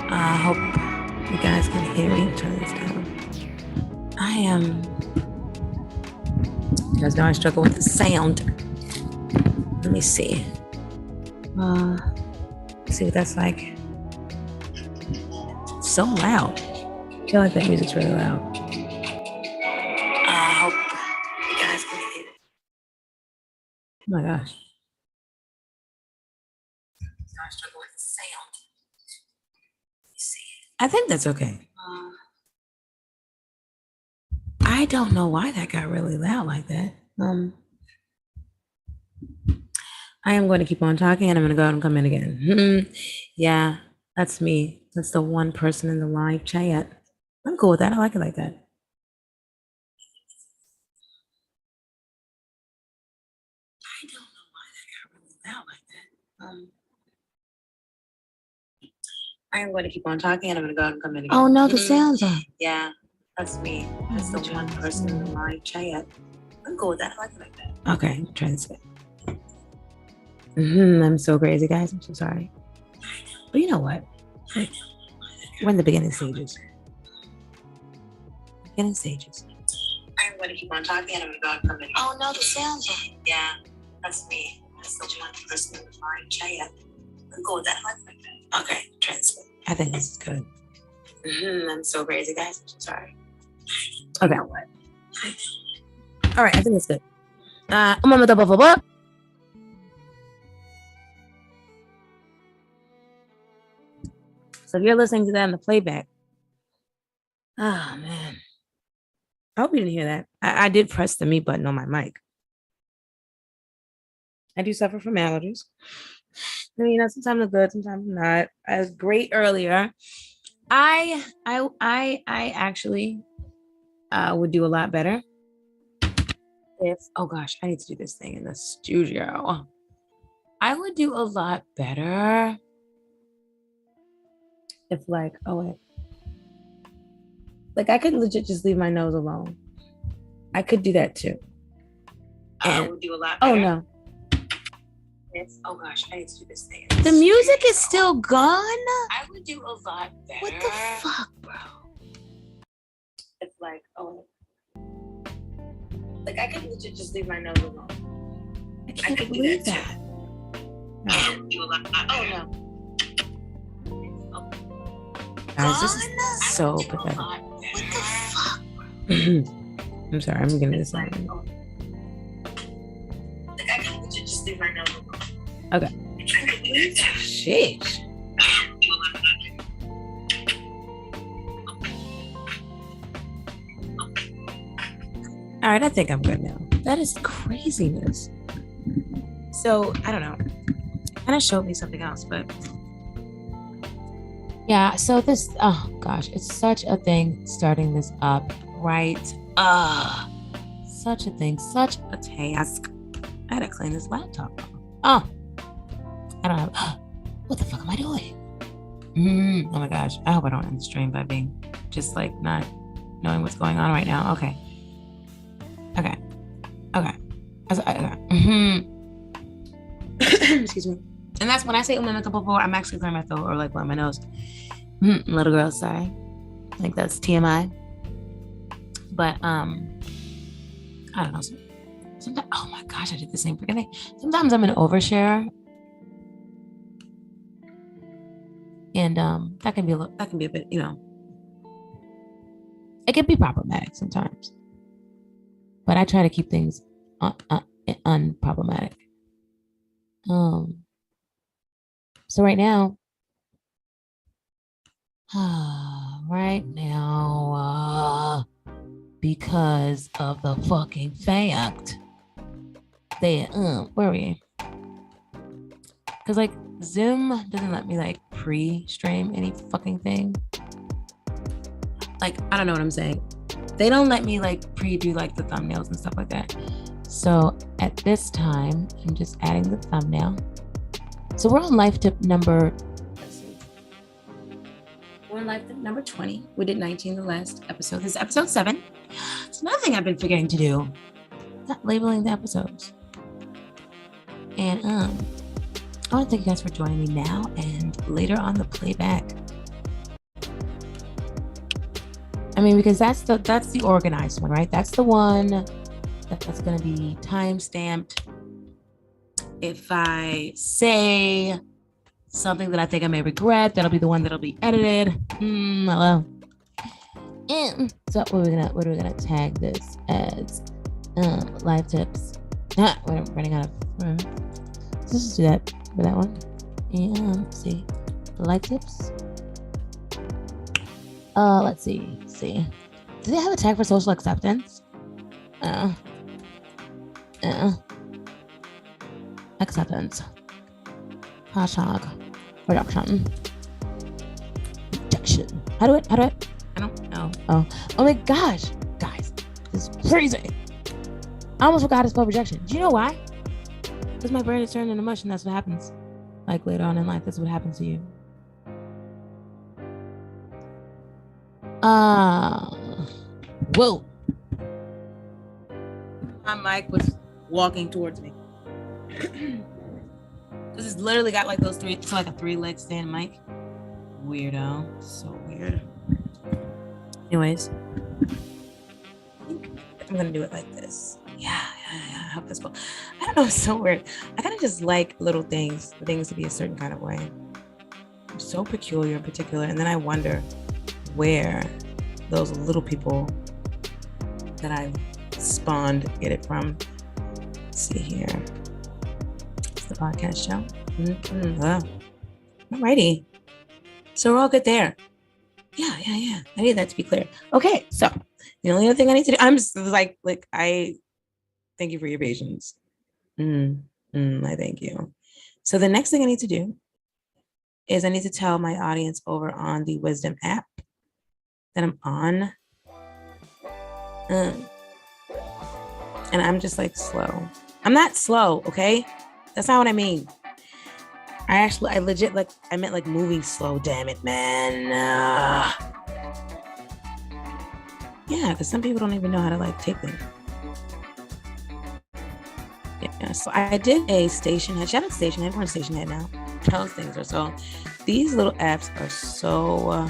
I hope you guys can hear me. Turn this down. You guys know I struggle with the sound. Let me see. Let's see what that's like. It's so loud. I feel like that music's really loud. I hope you guys can hear it. Oh my gosh. I struggle with the sound. Let me see. I think that's okay. I don't know why that got really loud like that. I am going to keep on talking and I'm going to go out and come in again. Yeah, that's me. That's the one person in the live chat. I'm cool with that. I like it like that. I don't know why that got really loud like that. I am going to keep on talking and I'm going to go out and come in again. Oh no, the sound's on. Yeah, that's me. That's the one person in the live chat. I'm cool with that. I like it like that. Okay, try this again. I'm so crazy, guys. I'm so sorry. But you know what? We're in the beginning stages. I'm going to keep on talking and I'm going to go out and come in. Oh no, the sound's on. Yeah, that's me. That's the one person in the live chat. I'm cool with that. I like it like that. Okay, try this again. I think this is good. I'm so crazy, guys. I'm so sorry. Okay, what? All right, I think it's good. So if you're listening to that in the playback, oh man, I hope you didn't hear that. I did press the mute button on my mic. I do suffer from allergies. I mean, sometimes I'm good, sometimes I'm not. I was great earlier. I actually would do a lot better if, oh gosh, I need to do this thing in the studio. I would do a lot better if like, oh wait. Like I could legit just leave my nose alone. I could do that too. And I would do a lot better. Oh no. Oh gosh, I need to do this thing. The music is still gone? I would do a lot better. What the fuck, bro? It's like, oh. Like I could legit just leave my nose alone. I can't believe that. No. Do a lot better. Oh no. Guys, this is so pathetic. What the fuck? I'm sorry, I'm getting this on. Like I can legit just leave my nose alone. Okay. Sheesh. All right, I think I'm good now. That is craziness. So I don't know. Kind of showed me something else, but yeah. So this, oh gosh, it's such a thing starting this up, right? Such a thing, such a task. I had to clean this laptop. Oh, I don't have. What the fuck am I doing? Oh my gosh, I hope I don't end the stream by being just like not knowing what's going on right now. Okay. Excuse me. And that's when I say before, I'm actually clearing my throat or like blowing my nose. Little girl, sorry. Like that's TMI. But I don't know. Sometimes, oh my gosh, I did the same freaking thing. Sometimes I'm an overshare. And that can be a bit, you know, it can be problematic sometimes. But I try to keep things unproblematic. So right now, Right now, because of the fucking fact that where are we? Because like Zoom doesn't let me like pre-stream any fucking thing. Like, I don't know what I'm saying. They don't let me like pre-do like the thumbnails and stuff like that. So at this time, I'm just adding the thumbnail. So we're on life tip number, we're on life tip number 20. We did 19 the last episode. This is episode 7. It's another thing I've been forgetting to do. Not labeling the episodes. And I want to thank you guys for joining me now and later on the playback. I mean, because that's the organized one, right? That's the one that's going to be time stamped. If I say something that I think I may regret, that'll be the one that'll be edited. Hello. So what are we gonna tag this as? Live tips. We're running out of room. So let's just do that for that one. And let's see, live tips. Let's see. Do they have a tag for social acceptance? Acceptance. Hashtag reduction. Rejection. How do I? I don't know. Oh my gosh, guys, this is crazy. I almost forgot to spell rejection. Do you know why? Because my brain is turned into mush, and that's what happens. Like later on in life, that's what happens to you. Whoa. My mic was walking towards me. This is literally got like those it's like a 3-leg stand mic. Weirdo. So weird. Anyways, I think I'm gonna do it like this. Yeah. I hope that's cool. I don't know, it's so weird. I kind of just like little things, for things to be a certain kind of way. I'm so peculiar and particular, and then I wonder where those little people that I spawned get it from. Let's see here. It's the podcast show. Alrighty. So we're all good there. Yeah. I need that to be clear. Okay, so the only other thing I need to do, I'm just like I thank you for your patience. I thank you. So the next thing I need to do is I need to tell my audience over on the Wisdom app that I'm on. And I'm just like slow. I'm not slow, okay? That's not what I mean. I legit I meant like moving slow, damn it, man. Yeah, because some people don't even know how to like take things. Yeah, so I did a station head. Shout out to station head. We're on station head now. Those things are so. These little apps are so.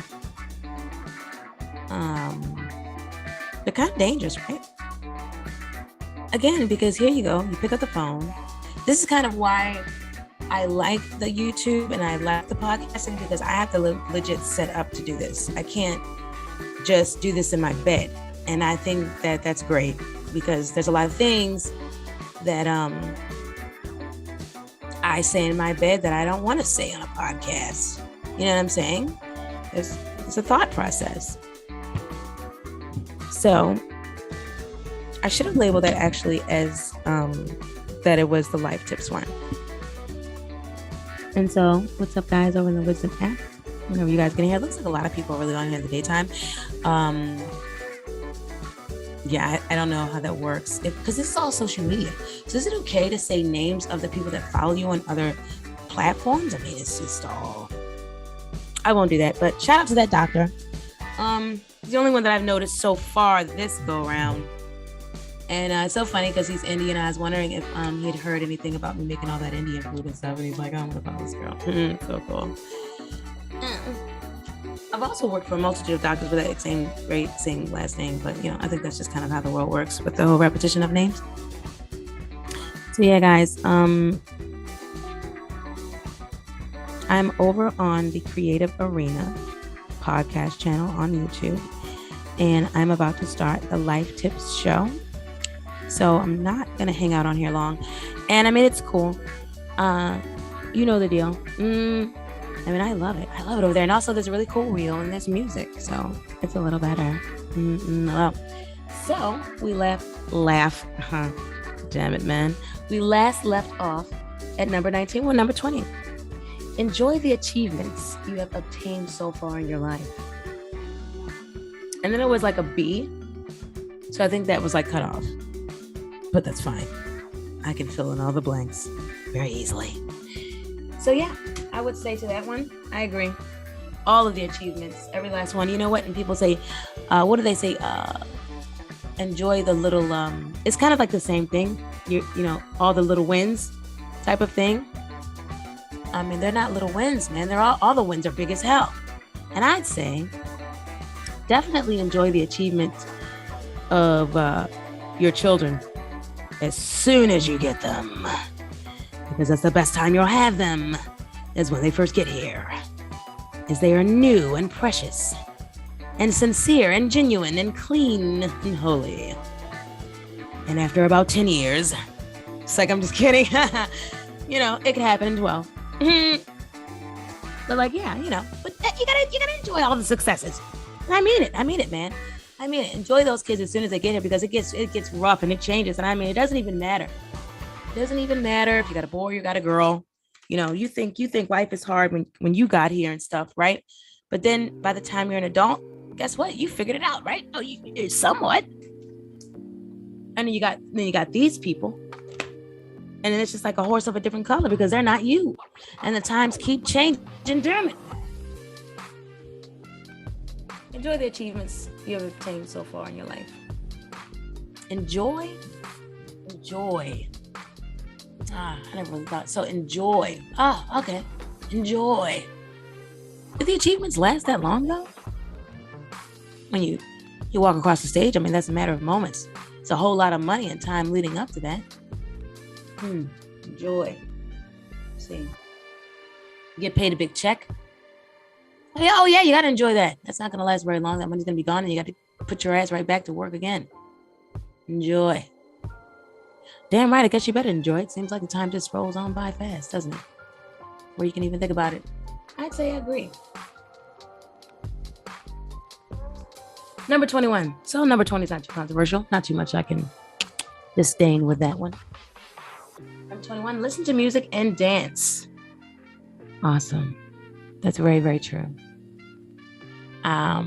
They're kind of dangerous, right? Again, because here you go. You pick up the phone. This is kind of why I like the YouTube and I like the podcasting, because I have to legit set up to do this. I can't just do this in my bed, and I think that that's great because there's a lot of things that I say in my bed that I don't want to say on a podcast. You know what I'm saying? It's a thought process. So I should have labeled that actually as that it was the life tips one. And so what's up, guys, over in the Wisdom app? Whenever you guys can hear, it looks like a lot of people are really on here in the daytime. Yeah, I don't know how that works because this is all social media. So is it okay to say names of the people that follow you on other platforms? I mean, it's just all. I won't do that, but shout out to that doctor. The only one that I've noticed so far this go around. And it's so funny because he's Indian. I was wondering if he had heard anything about me making all that Indian food and stuff. And he's like, oh, I'm gonna call this girl. So cool. I've also worked for a multitude of doctors with that same last name, but you know, I think that's just kind of how the world works with the whole repetition of names. So yeah, guys, I'm over on the Creative Arena podcast channel on YouTube, and I'm about to start the Life Tips show. So I'm not gonna hang out on here long, and I mean it's cool. You know the deal. I mean, I love it. I love it over there. And also there's a really cool reel and there's music. So it's a little better. Well, so we damn it, man. We last left off at number 19. Well, number 20. Enjoy the achievements you have obtained so far in your life. And then it was like a B. So I think that was like cut off. But that's fine. I can fill in all the blanks very easily. So yeah, I would say to that one, I agree. All of the achievements, every last one. You know what? And people say, what do they say? Enjoy the little, it's kind of like the same thing. You know, all the little wins type of thing. I mean, they're not little wins, man. They're all the wins are big as hell. And I'd say definitely enjoy the achievement of your children as soon as you get them. Because that's the best time you'll have them, is when they first get here. As they are new and precious and sincere and genuine and clean and holy. And after about 10 years, it's like, I'm just kidding. You know, it could happen in 12. But like, yeah, you know, but you gotta enjoy all the successes. And I mean it, man. I mean it. Enjoy those kids as soon as they get here, because it gets rough and it changes. And I mean, it doesn't even matter. It doesn't even matter if you got a boy or you got a girl. You know, you think life is hard when you got here and stuff, right? But then by the time you're an adult, guess what? You figured it out, right? Oh, you somewhat. And then you got these people. And then it's just like a horse of a different color, because they're not you. And the times keep changing, damn it. Enjoy the achievements you have obtained so far in your life. Enjoy. I never really thought. So enjoy. Okay. Enjoy. Did the achievements last that long though? When you walk across the stage, I mean, that's a matter of moments. It's a whole lot of money and time leading up to that. Enjoy. See. You get paid a big check. Oh yeah, you gotta enjoy that. That's not gonna last very long. That money's gonna be gone and you gotta put your ass right back to work again. Enjoy. Damn right, I guess you better enjoy it. Seems like the time just rolls on by fast, doesn't it? Where you can even think about it. I'd say I agree. Number 21. So number 20 is not too controversial. Not too much I can disdain with that one. Number 21, listen to music and dance. Awesome. That's very, very true. I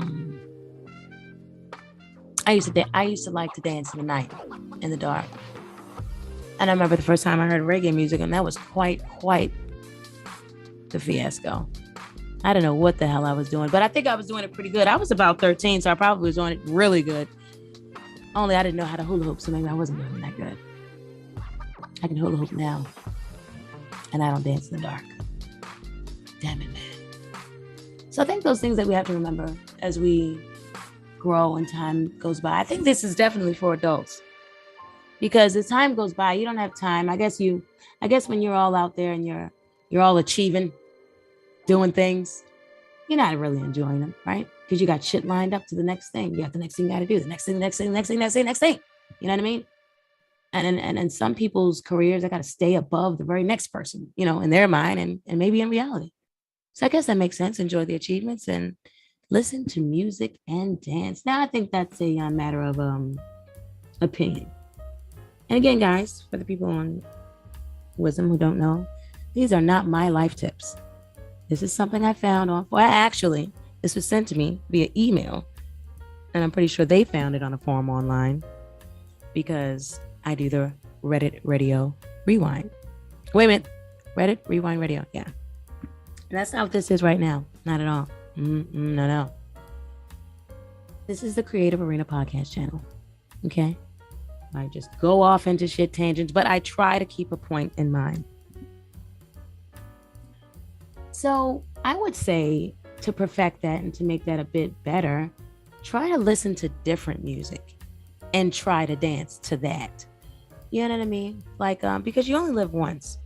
used to like to dance in the night, in the dark. And I remember the first time I heard reggae music, and that was quite the fiasco. I don't know what the hell I was doing, but I think I was doing it pretty good. I was about 13, so I probably was doing it really good. Only I didn't know how to hula hoop, so maybe I wasn't doing that good. I can hula hoop now, and I don't dance in the dark. Damn it, man. So I think those things that we have to remember as we grow and time goes by. I think this is definitely for adults, because as time goes by, you don't have time. I guess when you're all out there and you're all achieving, doing things, you're not really enjoying them, right? Because you got shit lined up to the next thing. You got the next thing you got to do, the next thing. You know what I mean? And some people's careers, they got to stay above the very next person, you know, in their mind and maybe in reality. So I guess that makes sense. Enjoy the achievements and listen to music and dance. Now, I think that's a matter of opinion. And again, guys, for the people on Wisdom who don't know, these are not my life tips. This is something I found on, well, actually, this was sent to me via email. And I'm pretty sure they found it on a forum online, because I do the Reddit Radio Rewind. Wait a minute. Reddit Rewind Radio. Yeah. And that's not what this is right now. Not at all. No. This is the Creative Arena Podcast channel. Okay? I just go off into shit tangents, but I try to keep a point in mind. So I would say, to perfect that and to make that a bit better, try to listen to different music and try to dance to that. You know what I mean? Like, because you only live once.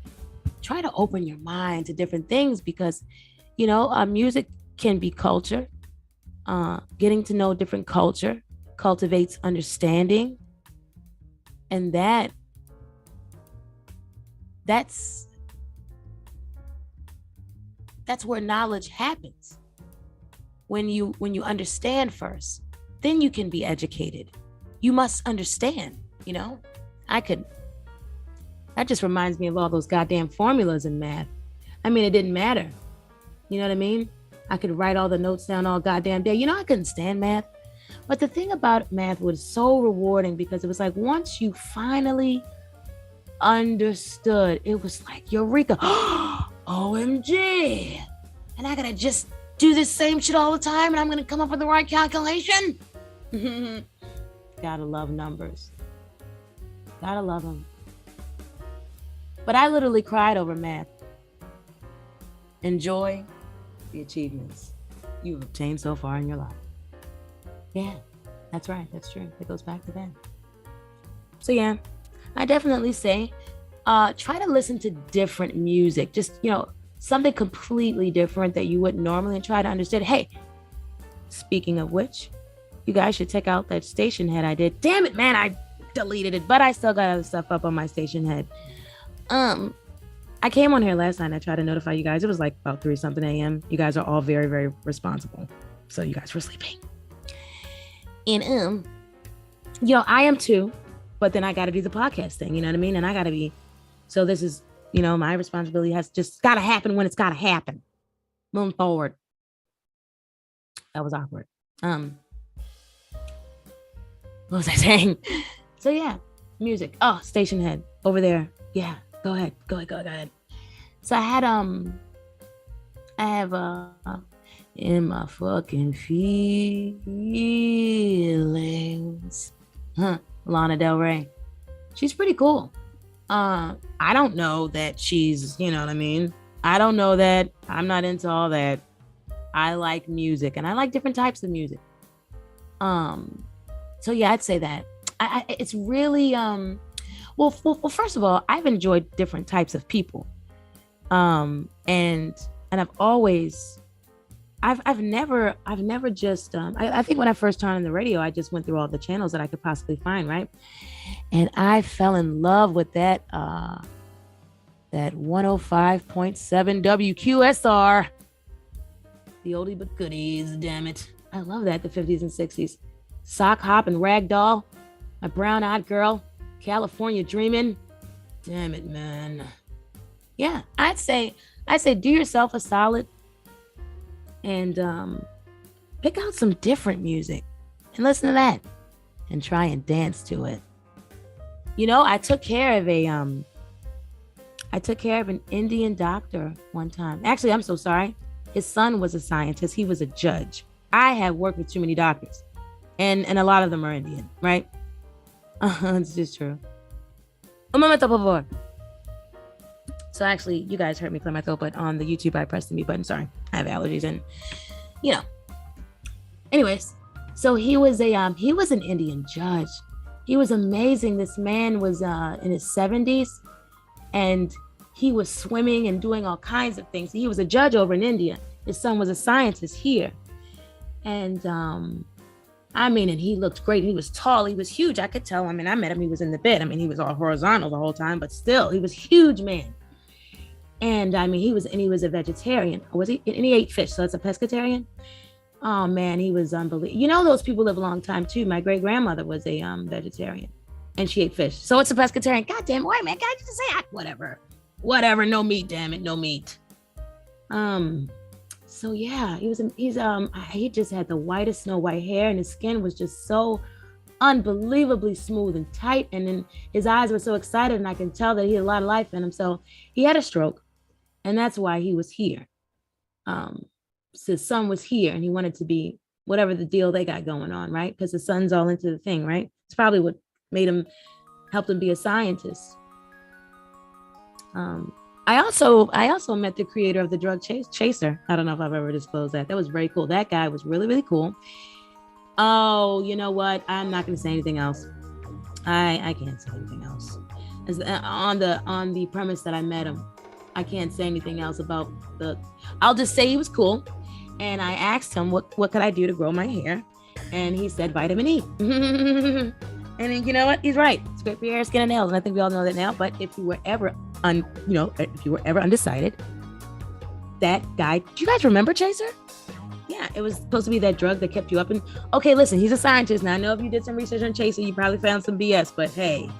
Try to open your mind to different things, because, you know, music can be culture. Getting to know different culture cultivates understanding. And That's where knowledge happens. When you understand first, then you can be educated. You must understand, you know? That just reminds me of all those goddamn formulas in math. I mean, it didn't matter. You know what I mean? I could write all the notes down all goddamn day. You know, I couldn't stand math. But the thing about math was so rewarding because it was like once you finally understood, it was like eureka. OMG. And I gotta just do this same shit all the time and I'm gonna come up with the right calculation. Gotta love numbers. Gotta love them. But I literally cried over math. Enjoy the achievements you've obtained so far in your life. Yeah, that's right. That's true. It goes back to that. So yeah, I definitely say, try to listen to different music. Just, something completely different that you wouldn't normally, and try to understand. Hey, speaking of which, you guys should check out that station head I did. Damn it, man, I deleted it, but I still got other stuff up on my station head. I came on here last night and I tried to notify you guys. It was like about 3-something a.m. You guys are all very, very responsible. So you guys were sleeping. And, I am too, but then I got to do the podcast thing, you know what I mean? And I got to be, so this is, my responsibility has just got to happen when it's got to happen. Moving forward. That was awkward. What was I saying? So yeah, music. Oh, station head over there. Yeah, go ahead. So I have in my fucking feelings. Lana Del Rey. She's pretty cool. I don't know that she's, you know what I mean? I don't know that. I'm not into all that. I like music and I like different types of music. So yeah, I'd say that. It's really well, first of all, I've enjoyed different types of people. And I've always I've never just I think when I first turned on the radio, I just went through all the channels that I could possibly find, right? And I fell in love with that 105.7 WQSR. The oldie but goodies, damn it. I love that, the 50s and 60s. Sock Hop and Ragdoll, My Brown-Eyed Girl, California Dreamin'. Damn it, man. Yeah, I'd say do yourself a solid and pick out some different music and listen to that and try and dance to it. I took care of an Indian doctor one time. Actually, I'm so sorry. His son was a scientist. He was a judge. I have worked with too many doctors, and a lot of them are Indian, right? It's just true. Un momento, por favor. So actually, you guys heard me clear my throat, but on the YouTube, I pressed the mute button. Sorry, I have allergies, and Anyways, so he was an Indian judge. He was amazing. This man was in his 70s, and he was swimming and doing all kinds of things. He was a judge over in India. His son was a scientist here, and and he looked great. He was tall. He was huge. I could tell. I met him. He was in the bed. He was all horizontal the whole time, but still, he was a huge man. And he was a vegetarian. Was he? And he ate fish, so it's a pescatarian. Oh man, he was unbelievable. Those people live a long time too. My great grandmother was a vegetarian, and she ate fish, so it's a pescatarian. God damn, wait, man, can I just say whatever? No meat, damn it, no meat. So yeah, he just had the whitest snow white hair, and his skin was just so unbelievably smooth and tight, and then his eyes were so excited, and I can tell that he had a lot of life in him. So he had a stroke, and that's why he was here. So his son was here, and he wanted to be whatever the deal they got going on, right? Because the son's all into the thing, right? It's probably what helped him be a scientist. I also met the creator of the drug Chaser. I don't know if I've ever disclosed that. That was very cool. That guy was really, really cool. Oh, you know what? I'm not going to say anything else. I can't say anything else. On the premise that I met him, I can't say anything else about I'll just say he was cool. And I asked him what could I do to grow my hair, and he said vitamin E. And then, you know what? He's right. It's great for your hair, skin, and nails. And I think we all know that now. But if you were ever undecided, that guy. Do you guys remember Chaser? Yeah, it was supposed to be that drug that kept you up. And okay, listen, he's a scientist. Now I know if you did some research on Chaser, you probably found some BS, but hey,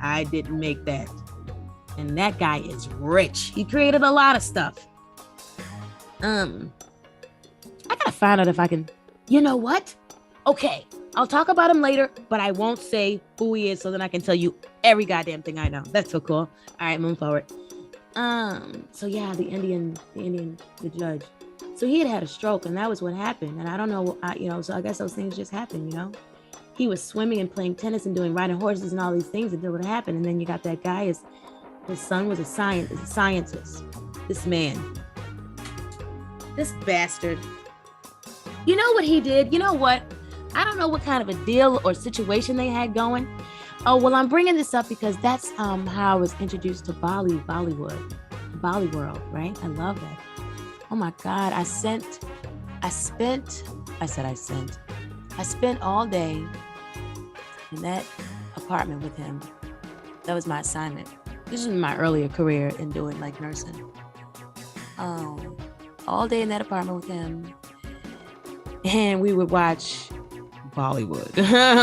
I didn't make that. And that guy is rich. He created a lot of stuff. I gotta find out if I can, you know what? Okay, I'll talk about him later, but I won't say who he is so then I can tell you every goddamn thing I know. That's so cool. All right, moving forward. So yeah, the judge. So he had a stroke, and that was what happened. And I don't know, so I guess those things just happen, He was swimming and playing tennis and riding horses and all these things until it happened. And then you got that guy, his son was a scientist. This man. This bastard. You know what he did? You know what? I don't know what kind of a deal or situation they had going. Oh, well, I'm bringing this up because that's how I was introduced to Bollywood, right? I love that. Oh my God, I spent all day in that apartment with him. That was my assignment. This was my earlier career in doing like nursing. All day in that apartment with him. And we would watch Bollywood.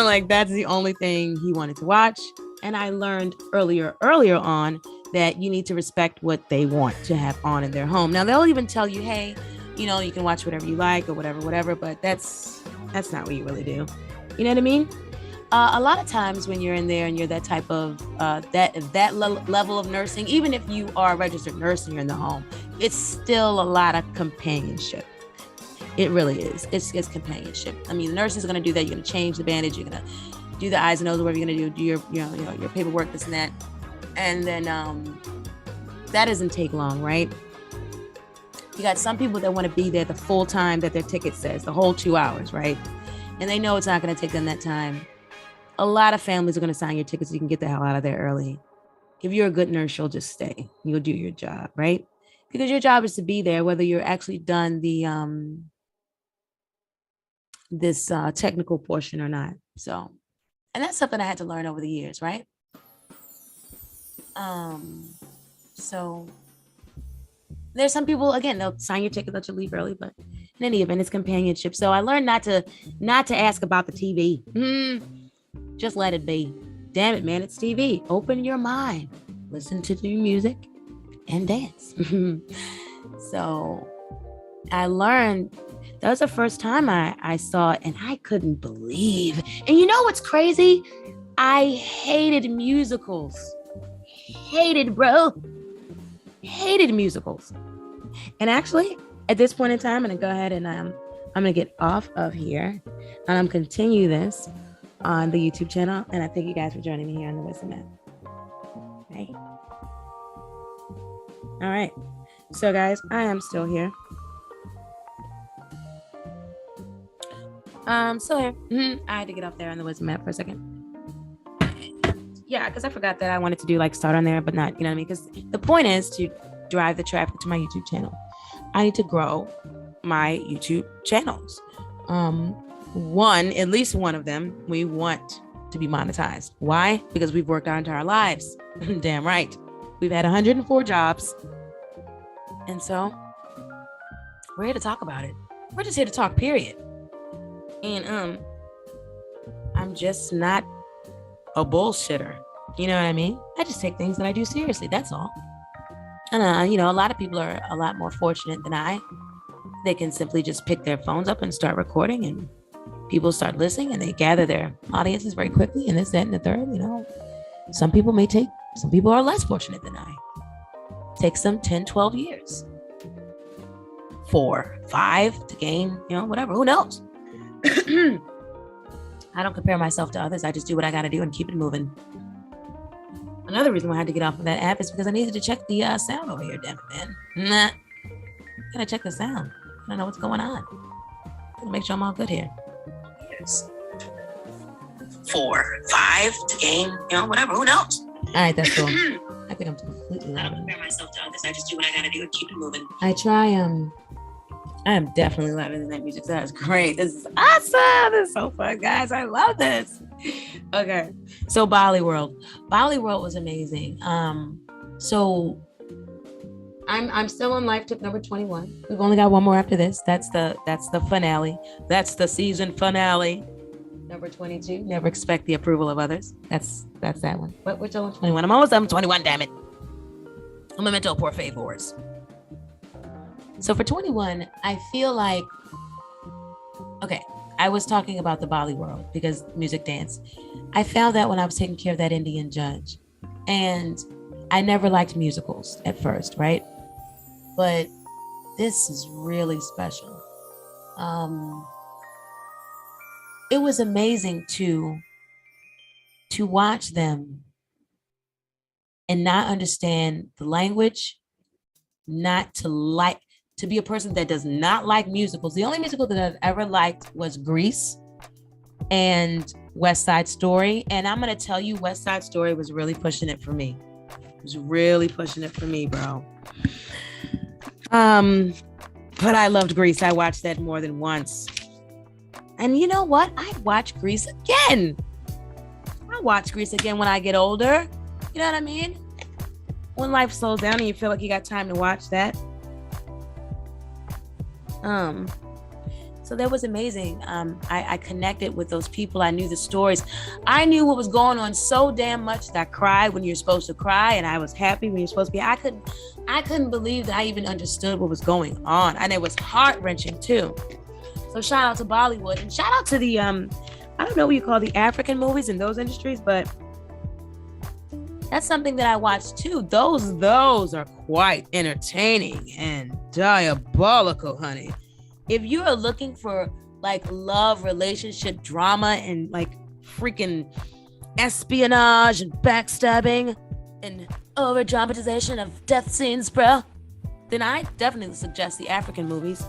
Like that's the only thing he wanted to watch. And I learned earlier on that you need to respect what they want to have on in their home. Now they'll even tell you, hey, you can watch whatever you like or whatever, but that's not what you really do. You know what I mean? A lot of times when you're in there and you're that type of level of nursing, even if you are a registered nurse and you're in the home, it's still a lot of companionship. It really is. It's companionship. I mean, the nurse is going to do that. You're going to change the bandage. You're going to do the eyes and nose, whatever you're going to do your paperwork, this and that. And then that doesn't take long, right? You got some people that want to be there the full time that their ticket says, the whole 2 hours, right? And they know it's not going to take them that time. A lot of families are going to sign your tickets so you can get the hell out of there early. If you're a good nurse, you'll just stay. You'll do your job, right? Because your job is to be there, whether you're actually done the this technical portion or not. So, and that's something I had to learn over the years, right? So there's some people, again, they'll sign your ticket, let you leave early, but in any event, it's companionship. So I learned not to ask about the TV. Just let it be. Damn it, man, it's TV. Open your mind, listen to the music, and dance. So I learned, that was the first time I saw it, and I couldn't believe. And you know what's crazy? I hated musicals. Hated musicals. And actually, at this point in time, I'm going to go ahead and I'm going to get off of here, and I'm continue this on the YouTube channel. And I thank you guys for joining me here on the Wisdom App. Hey. All right. So guys, I am still here. Still here. I had to get off there on the Wisdom App for a second. Yeah, because I forgot that I wanted to do like start on there, but not, you know what I mean? Because the point is to drive the traffic to my YouTube channel. I need to grow my YouTube channels. At least one of them, we want to be monetized. Why? Because we've worked our entire lives. Damn right. We've had 104 jobs. And so we're here to talk about it. We're just here to talk, period. And I'm just not a bullshitter. You know what I mean? I just take things that I do seriously. That's all. And a lot of people are a lot more fortunate than I. They can simply just pick their phones up and start recording, and people start listening, and they gather their audiences very quickly, and this, that, and the third. Some people are less fortunate than I. It takes them 10, 12 years. 4, 5 to gain, whatever. Who knows? I don't compare myself to others. I just do what I got to do and keep it moving. Another reason why I had to get off of that app is because I needed to check the sound over here, damn it, man. Gotta check the sound. I don't know what's going on. Gotta make sure I'm all good here. Yes. 4, 5 to gain, whatever. Who knows? All right, that's cool. I think I'm completely loud. I don't compare myself to others. I just do what I gotta do and keep it moving. I am definitely louder than that music. That's great. This is awesome. This is so fun, guys. I love this. Okay. So Bollyworld was amazing. So I'm still on life tip number 21. We've only got one more after this. That's the finale. That's the season finale. Number 22. Never expect the approval of others. That's that one. But we're still on 21. I'm almost on 21. Damn it. I'm a mental por favors. So for 21, I feel like, okay, I was talking about the Bollywood because music dance. I found that when I was taking care of that Indian judge, and I never liked musicals at first, right? But this is really special. It was amazing to watch them and not understand the language, to be a person that does not like musicals. The only musical that I've ever liked was Grease and West Side Story. And I'm going to tell you, West Side Story was really pushing it for me. It was really pushing it for me, bro. But I loved Grease. I watched that more than once. And you know what? I'd watch Grease again. I'll watch Grease again when I get older. You know what I mean? When life slows down and you feel like you got time to watch that. So that was amazing. I connected with those people. I knew the stories. I knew what was going on so damn much that I cried when you're supposed to cry, and I was happy when you're supposed to be. I couldn't believe that I even understood what was going on, and it was heart-wrenching too. So shout out to Bollywood, and shout out to the I don't know what you call the African movies in those industries, but that's something that I watch too. Those are quite entertaining and diabolical, honey. If you are looking for like love, relationship, drama, and like freaking espionage and backstabbing and over dramatization of death scenes, bro, then I definitely suggest the African movies.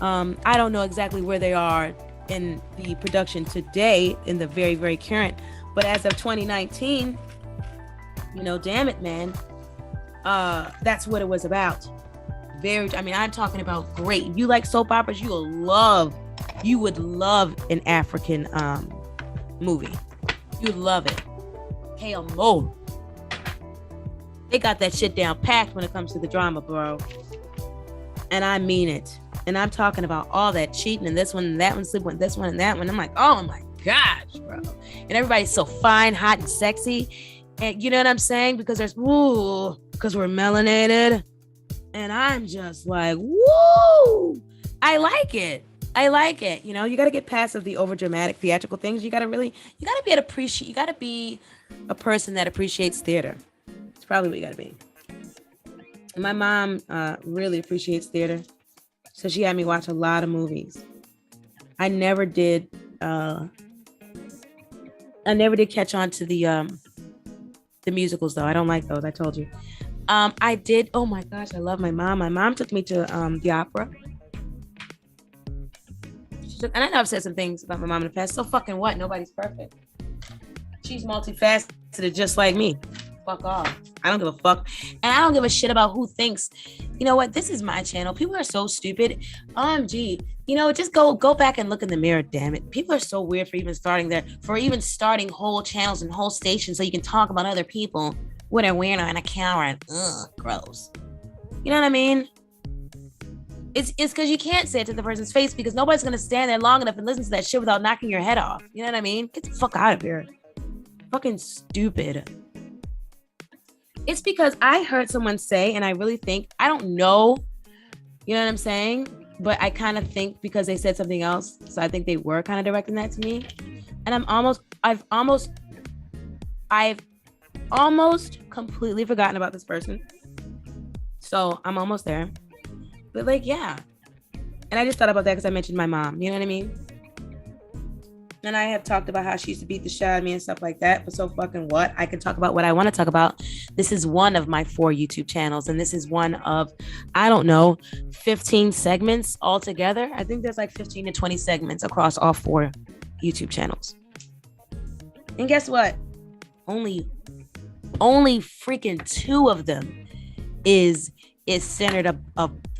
I don't know exactly where they are in the production today, in the very, very current, but as of 2019, you know, damn it, man. That's what it was about. I'm talking about great. If you like soap operas, you would love an African movie. You'd love it. Hell no. They got that shit down packed when it comes to the drama, bro. And I mean it. And I'm talking about all that cheating and this one and that one, sleep with this one and that one. I'm like, oh my gosh, bro. And everybody's so fine, hot, and sexy. And you know what I'm saying? Because we're melanated. And I'm just like, woo! I like it. You know, you got to get past of the over dramatic theatrical things. You got to be a person that appreciates theater. It's probably what you got to be. And my mom really appreciates theater. So she had me watch a lot of movies. I never did catch on to the musicals though. I don't like those. I told you. I did. Oh my gosh, I love my mom. My mom took me to the opera. And I know I've said some things about my mom in the past. So fucking what? Nobody's perfect. She's multifaceted just like me. Fuck off. I don't give a fuck. And I don't give a shit about who thinks. You know what? This is my channel. People are so stupid. OMG. You know, just go back and look in the mirror, damn it. People are so weird for even starting whole channels and whole stations so you can talk about other people with a weirdo and a camera. Ugh, gross. You know what I mean? It's because you can't say it to the person's face because nobody's going to stand there long enough and listen to that shit without knocking your head off. You know what I mean? Get the fuck out of here. Fucking stupid. It's because I heard someone say, and I really think, I don't know, you know what I'm saying? But I kind of think because they said something else, so I think they were kind of directing that to me. And I've almost completely forgotten about this person. So I'm almost there. But like, yeah. And I just thought about that because I mentioned my mom, you know what I mean? And I have talked about how she used to beat the shit out of me and stuff like that. But so fucking what? I can talk about what I want to talk about. This is one of my 4 YouTube channels. And this is one of, I don't know, 15 segments altogether. I think there's like 15 to 20 segments across all 4 YouTube channels. And guess what? Only freaking 2 of them is centered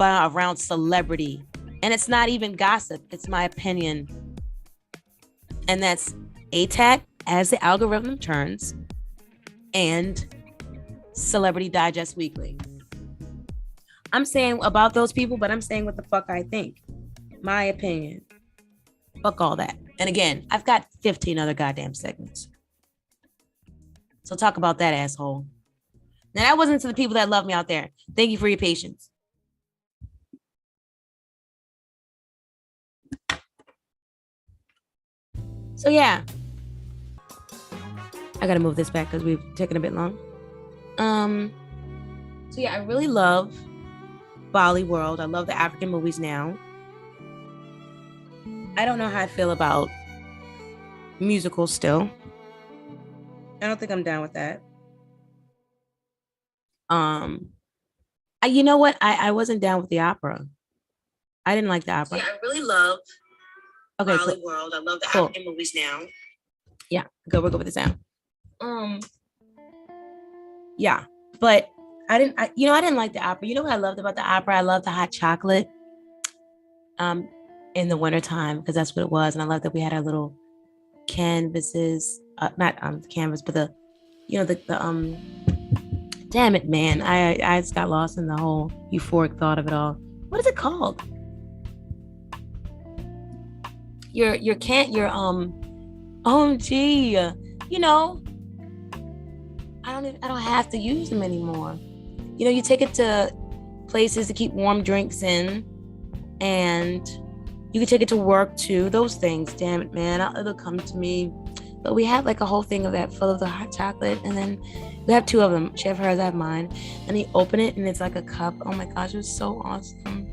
around celebrity. And it's not even gossip. It's my opinion. And that's ATAT, As the Algorithm Turns, and Celebrity Digest Weekly. I'm saying about those people, but I'm saying what the fuck I think. My opinion. Fuck all that. And again, I've got 15 other goddamn segments. So talk about that, asshole. Now, that wasn't to the people that love me out there. Thank you for your patience. So yeah. I gotta move this back because we've taken a bit long. So yeah, I really love Bollywood. I love the African movies now. I don't know how I feel about musicals still. I don't think I'm down with that. You know what? I wasn't down with the opera. I didn't like the opera. Yeah, I really love Bollywood. Cool. I love the African movies now. Yeah, good. We'll go with the sound. Yeah, but I didn't like the opera. You know what I loved about the opera? I loved the hot chocolate. In the wintertime, because that's what it was. And I love that we had our little canvases, not canvas, but the damn it, man. I just got lost in the whole euphoric thought of it all. What is it called? OMG, I don't have to use them anymore. You take it to places to keep warm drinks in, and you can take it to work too. Those things, damn it, man, it'll come to me. But we have like a whole thing of that full of the hot chocolate, and then we have two of them. She have hers, I have mine, and you open it and it's like a cup. Oh my gosh, it was so awesome.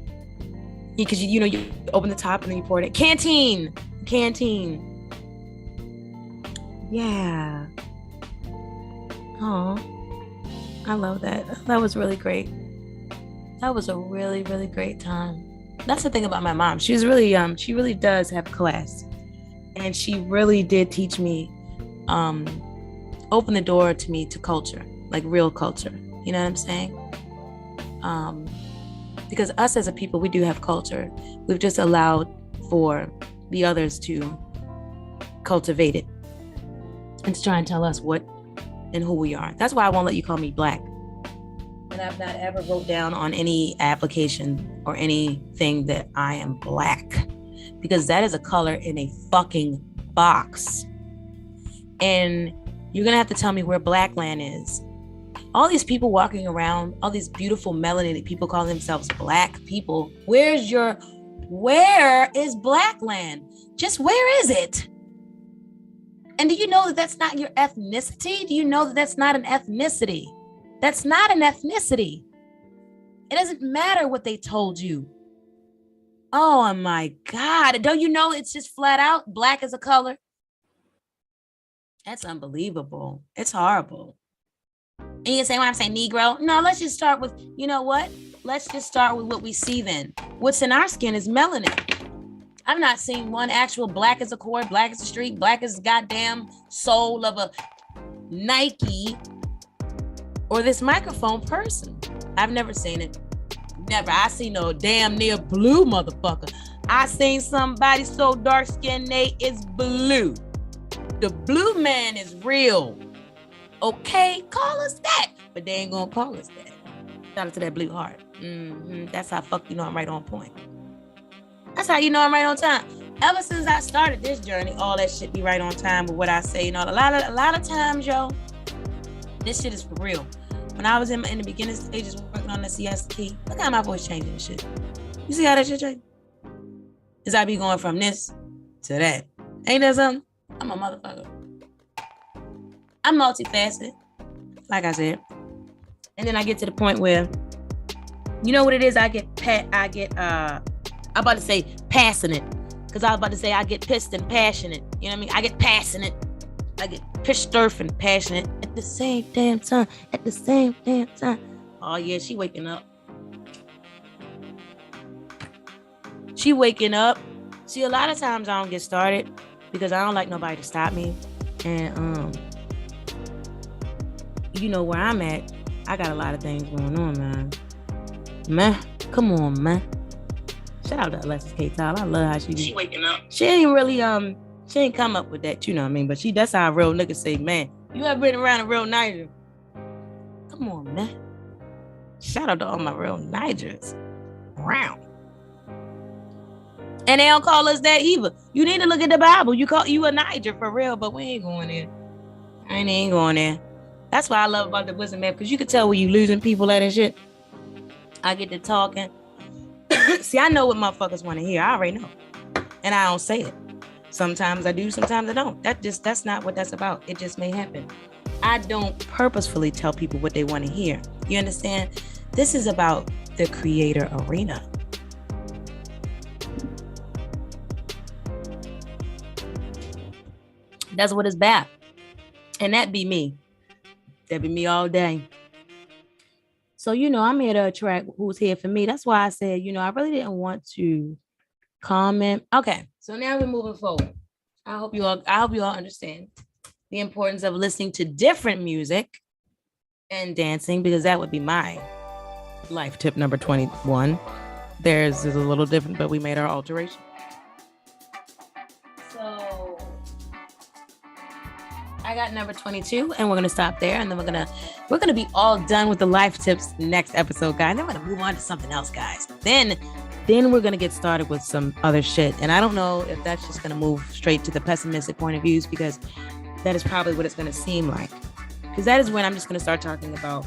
Because you open the top and then you pour it in. Canteen. Yeah. Oh, I love that. That was really great. That was a really, really great time. That's the thing about my mom. She was really, she really does have class. And she really did teach me, open the door to me to culture, like real culture. You know what I'm saying? Because us as a people, we do have culture. We've just allowed for the others to cultivate it and to try and tell us what and who we are. That's why I won't let you call me Black. And I've not ever wrote down on any application or anything that I am Black, because that is a color in a fucking box. And you're gonna have to tell me where Black land is. All these people walking around, all these beautiful melanated people calling themselves Black people. Where is Black land? Just where is it? And do you know that that's not your ethnicity? Do you know that that's not an ethnicity? That's not an ethnicity. It doesn't matter what they told you. Oh my God. Don't you know it's just flat out Black as a color? That's unbelievable. It's horrible. And you say, when I'm saying Negro, no, let's just start with, you know what? Let's just start with what we see then. What's in our skin is melanin. I've not seen one actual Black as a cord, Black as a street, Black as a goddamn soul of a Nike or this microphone person. I've never seen it. Never. I seen no damn near blue motherfucker. I seen somebody so dark skinned they is blue. The blue man is real. Okay, call us that. But they ain't gonna call us that. Shout out to that blue heart. That's how fuck you know I'm right on point. That's how you know I'm right on time. Ever since I started this journey, all that shit be right on time with what I say. A lot of times, yo, this shit is for real. When I was in the beginning stages working on the CS key, look how my voice changing and shit. You see how that shit changing? Is I be going from this to that. Ain't that something? I'm a motherfucker. I'm multifaceted, like I said. And then I get to the point where, you know what it is? I'm about to say passionate, because I was about to say I get pissed and passionate. You know what I mean? I get passionate. I get pissed off and passionate at the same damn time. Oh yeah, she waking up. See, a lot of times I don't get started because I don't like nobody to stop me. And you know where I'm at. I got a lot of things going on, man. Man, come on, man. Shout out to Alexis K. Tyler. I love how she waking up. She ain't really she ain't come up with that, you know what I mean? But that's how a real nigga say, man, you ever been around a real nighter? Come on, man. Shout out to all my real Nigers. Wow. And they don't call us that either. You need to look at the Bible. You a Niger for real, but we ain't going there. I ain't going there. That's what I love about the wisdom map, because you can tell when you losing people at and shit. I get to talking. See, I know what motherfuckers want to hear. I already know. And I don't say it. Sometimes I do, sometimes I don't. That's not what that's about. It just may happen. I don't purposefully tell people what they want to hear. You understand? This is about the creator arena. That's what it's about. And that be me. That be me all day. So, I'm here to attract who's here for me. That's why I said, I really didn't want to comment. Okay, so now we're moving forward. I hope you all understand the importance of listening to different music and dancing, because that would be my life tip number 21. Theirs is a little different, but we made our alteration. So I got number 22, and we're gonna stop there, and then we're gonna be all done with the life tips next episode, guys. Then we're gonna move on to something else, guys. Then we're gonna get started with some other shit, and I don't know if that's just gonna move straight to the pessimistic point of views, because that is probably what it's gonna seem like. Because that is when I'm just gonna start talking about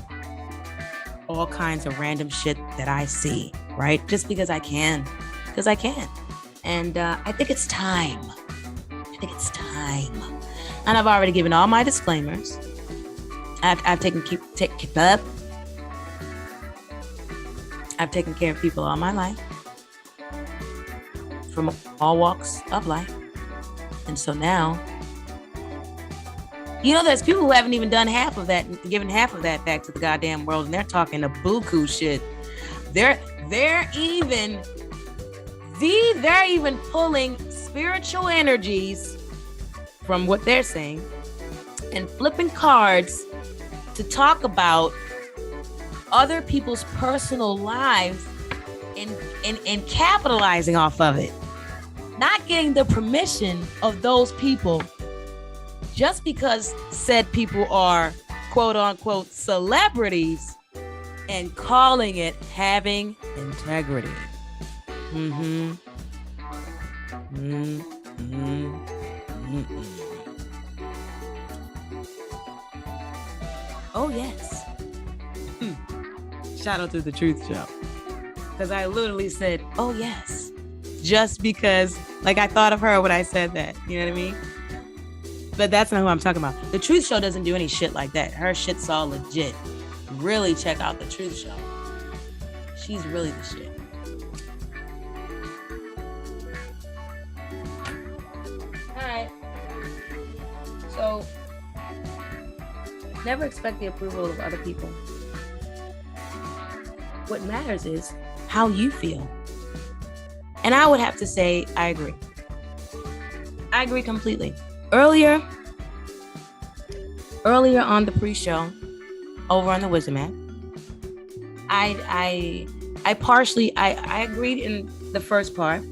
all kinds of random shit that I see, right? Just because I can, and I think it's time. And I've already given all my disclaimers. I've taken care of people all my life, from all walks of life. And so now, there's people who haven't even done half of that, given half of that back to the goddamn world, and they're talking a buku shit. They're even pulling spiritual energies from what they're saying and flipping cards to talk about other people's personal lives and capitalizing off of it, not getting the permission of those people, just because said people are quote unquote celebrities, and calling it having integrity. Oh yes. Shout out to the Truth Show, because I literally said, oh yes, just because, like, I thought of her when I said that. You know what I mean? But that's not who I'm talking about. The Truth Show doesn't do any shit like that. Her shit's all legit. Really check out the Truth Show. She's really the shit. All right. So, never expect the approval of other people. What matters is how you feel. And I would have to say, I agree. I agree completely. Earlier on the pre-show, over on the Wisdom app, I agreed in the first part.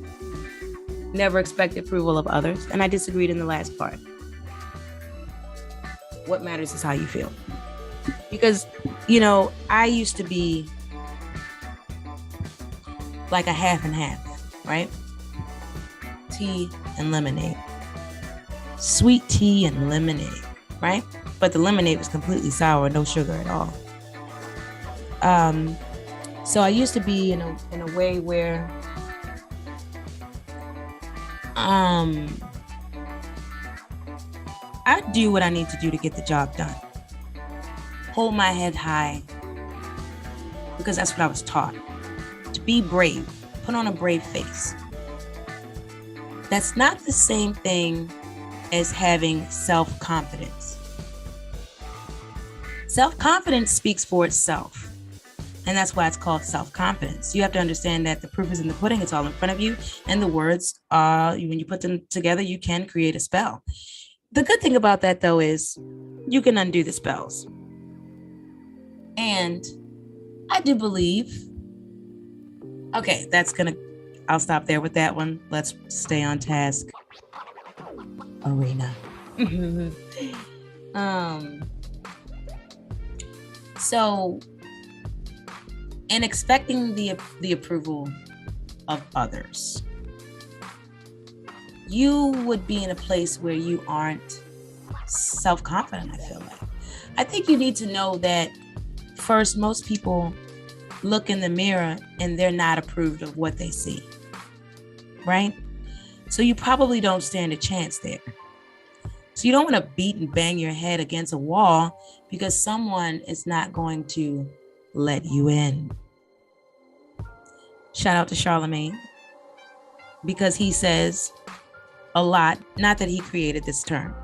Never expect the approval of others, and I disagreed in the last part. What matters is how you feel. Because, I used to be like a half and half, right? Tea and lemonade. Sweet tea and lemonade, right? But the lemonade was completely sour, no sugar at all. So I used to be in a way where I do what I need to do to get the job done. Hold my head high, because that's what I was taught. To be brave, put on a brave face. That's not the same thing as having self-confidence. Self-confidence speaks for itself. And that's why it's called self-confidence. You have to understand that the proof is in the pudding. It's all in front of you. And the words, when you put them together, you can create a spell. The good thing about that, though, is you can undo the spells. And I do believe, okay, I'll stop there with that one. Let's stay on task. Arena. So and expecting the approval of others, you would be in a place where you aren't self-confident, I feel like. I think you need to know that first, most people look in the mirror and they're not approved of what they see, right? So you probably don't stand a chance there. So you don't want to beat and bang your head against a wall because someone is not going to let you in. Shout out to Charlemagne, because he says a lot, not that he created this term,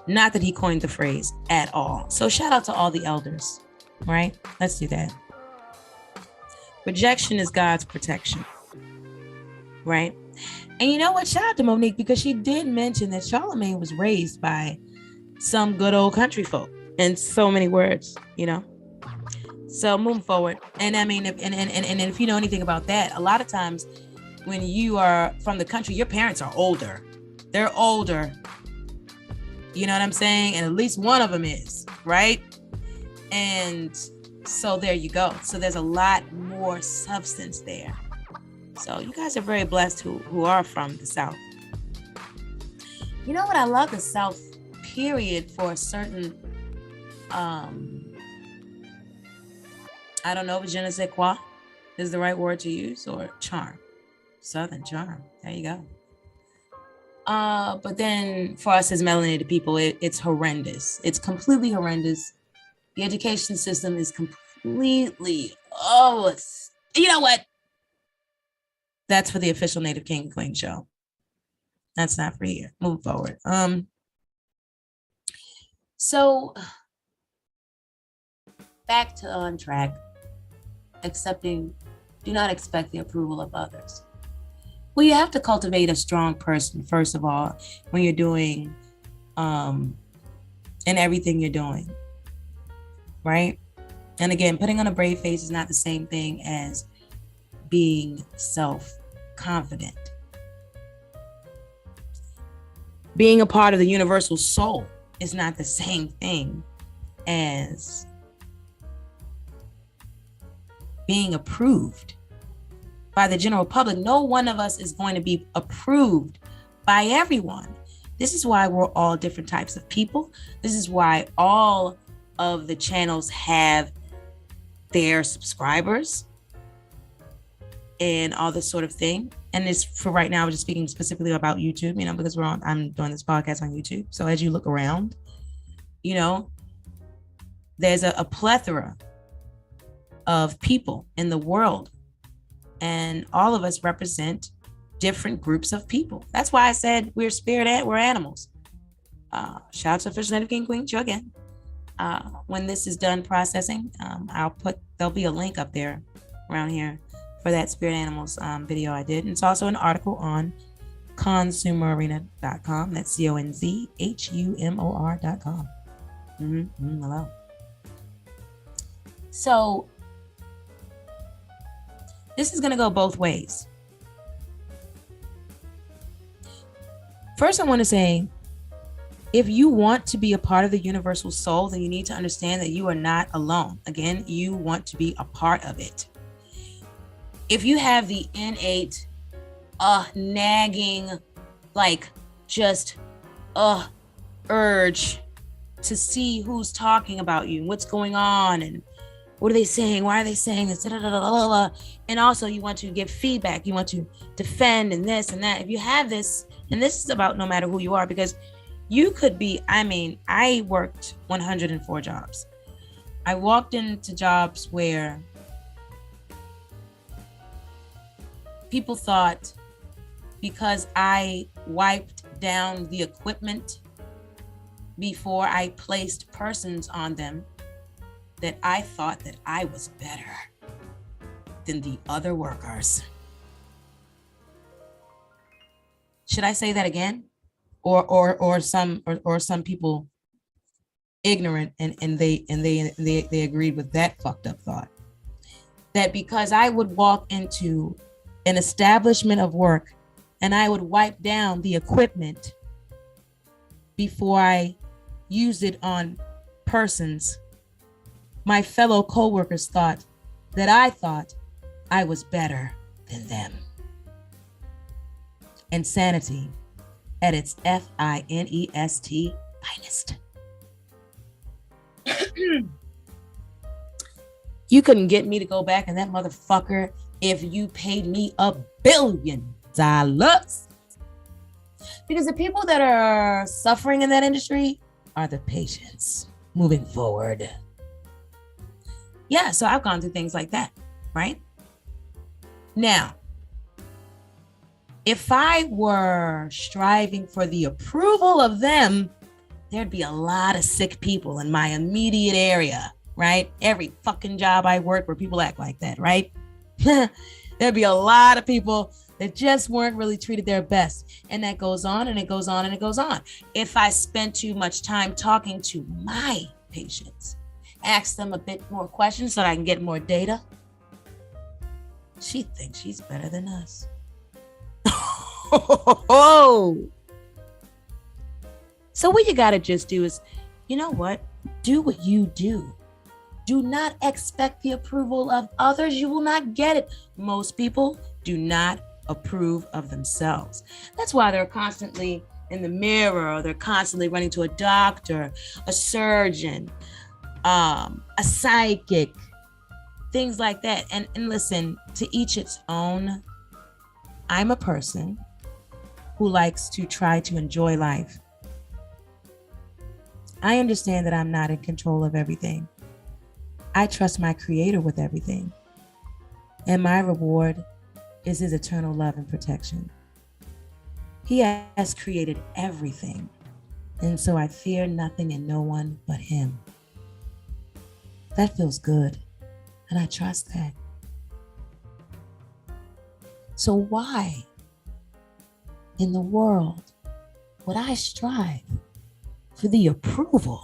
not that he coined the phrase at all. So shout out to all the elders, right? Let's do that. Rejection is God's protection, right? And you know what? Shout out to Monique, because she did mention that Charlemagne was raised by some good old country folk in so many words, you know? So moving forward. And I mean, if you know anything about that, a lot of times when you are from the country, your parents are older. They're older. You know what I'm saying? And at least one of them is, right? And so there you go. So there's a lot more substance there. So you guys are very blessed who are from the South. You know what? I love the South, period, for a certain, I don't know if je ne sais quoi is the right word to use, or charm. Southern charm. There you go. But then for us as melanated people, it's horrendous. It's completely horrendous. The education system is completely, you know what? That's for the official Native King and Queen show. That's not for here. Move forward. So back to on track. Do not expect the approval of others. Well, you have to cultivate a strong person, first of all, when you're doing, in everything you're doing, right? And again, putting on a brave face is not the same thing as being self-confident. Being a part of the universal soul is not the same thing as being approved by the general public. No one of us is going to be approved by everyone. This is why we're all different types of people. This is why all of the channels have their subscribers and all this sort of thing. And this, for right now, we're just speaking specifically about YouTube, you know, because I'm doing this podcast on YouTube. So as you look around, you know, there's a plethora of people in the world, and all of us represent different groups of people. That's why I said we're we're animals. Shout out to Official Native King Queen show again. When this is done processing, there'll be a link up there around here for that Spirit Animals video I did. And it's also an article on consumerarena.com. That's CONZHUMOR.com. Hello. So this is going to go both ways. First, I want to say, if you want to be a part of the universal soul, then you need to understand that you are not alone. Again, you want to be a part of it. If you have the innate, nagging, like just, urge to see who's talking about you, what's going on, and what are they saying? Why are they saying this? And also you want to give feedback. You want to defend and this and that. If you have this, and this is about no matter who you are, because you could be, I worked 104 jobs. I walked into jobs where people thought because I wiped down the equipment before I placed persons on them, that I thought that I was better than the other workers. Should I say that again? Or some people ignorant and they agreed with that fucked up thought. That because I would walk into an establishment of work and I would wipe down the equipment before I used it on persons, my fellow co-workers thought that I thought I was better than them. Insanity at its finest finest. You couldn't get me to go back in that motherfucker if you paid me $1 billion. Because the people that are suffering in that industry are the patients moving forward. Yeah, so I've gone through things like that, right? Now, if I were striving for the approval of them, there'd be a lot of sick people in my immediate area, right? Every fucking job I work where people act like that, right? There'd be a lot of people that just weren't really treated their best. And that goes on and it goes on and it goes on. If I spend too much time talking to my patients, ask them a bit more questions so that I can get more data, she thinks she's better than us. So what you gotta just do is, you know what? Do what you do. Do not expect the approval of others. You will not get it. Most people do not approve of themselves. That's why they're constantly in the mirror, or they're constantly running to a doctor, a surgeon, a psychic, things like that. And listen, to each its own. I'm a person who likes to try to enjoy life. I understand that I'm not in control of everything. I trust my creator with everything. And my reward is his eternal love and protection. He has created everything. And so I fear nothing and no one but him. That feels good. And I trust that. So why in the world would I strive for the approval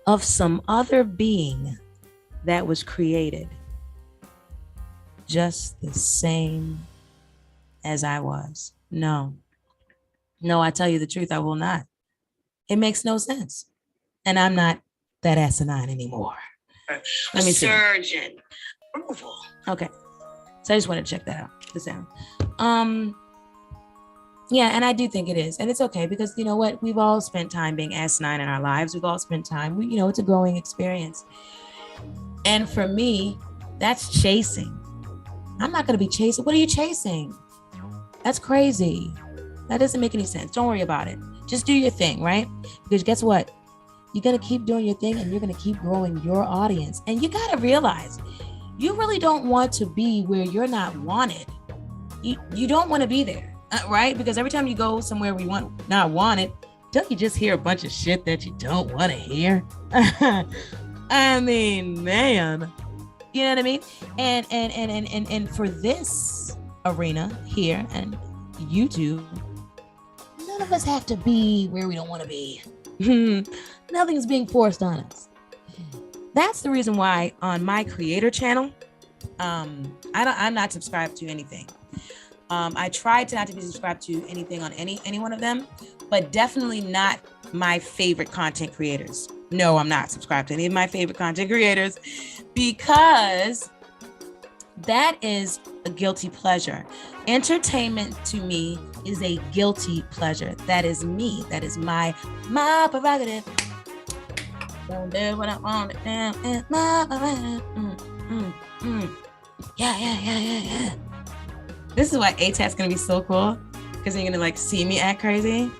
of some other being that was created just the same as I was? No, I tell you the truth, I will not. It makes no sense. And I'm not that asinine anymore. Let me see. Surgeon. Approval. Okay. So I just want to check that out, the sound. Yeah, and I do think it is. And it's okay because you know what? We've all spent time being asinine in our lives. We've all spent time, it's a growing experience. And for me, that's chasing. I'm not going to be chasing. What are you chasing? That's crazy. That doesn't make any sense. Don't worry about it. Just do your thing, right? Because guess what? You're going to keep doing your thing and you're going to keep growing your audience. And you got to realize you really don't want to be where you're not wanted. You don't want to be there. Right? Because every time you go somewhere where you not wanted, don't you just hear a bunch of shit that you don't want to hear? I mean, man, you know what I mean? And for this arena here and YouTube, none of us have to be where we don't want to be. Nothing's being forced on us. That's the reason why on my creator channel, I'm not subscribed to anything. I tried to not to be subscribed to anything on any one of them, but definitely not my favorite content creators. No, I'm not subscribed to any of my favorite content creators because that is a guilty pleasure. Entertainment to me is a guilty pleasure. That is me. That is my prerogative. Don't do what I want. It's my Yeah. This is why ATAT's gonna be so cool because you're gonna see me act crazy.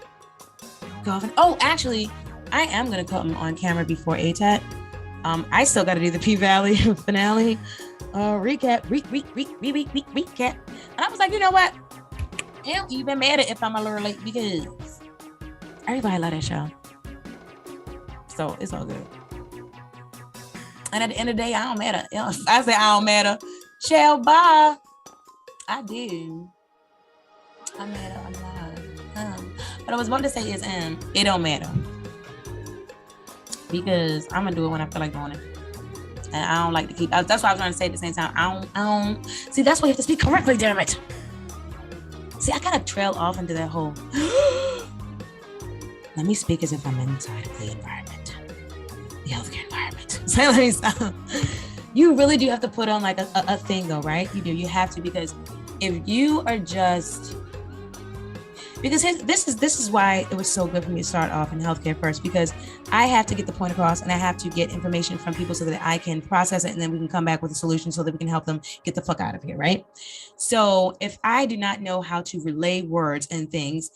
Oh, actually, I am gonna come on camera before ATAT. I still got to do the P-Valley finale recap. Recap. And I was like, you know what? I don't even matter if I'm a little late because everybody love that show. So it's all good. And at the end of the day, I don't matter. I say I don't matter. Shell, bye. I do. I matter a lot. What I was about to say is, it don't matter. Because I'm gonna do it when I feel like doing it. And I don't like to keep, that's what I was trying to say at the same time. I don't, see, that's why you have to speak correctly, damn it. See, I kind of trail off into that whole, let me speak as if I'm inside of the environment, the healthcare environment. So let me stop. You really do have to put on like a thing though, right? You do. You have to, because if you are just, because this is why it was so good for me to start off in healthcare first, because I have to get the point across and I have to get information from people so that I can process it, and then we can come back with a solution so that we can help them get the fuck out of here, right? So if I do not know how to relay words and things,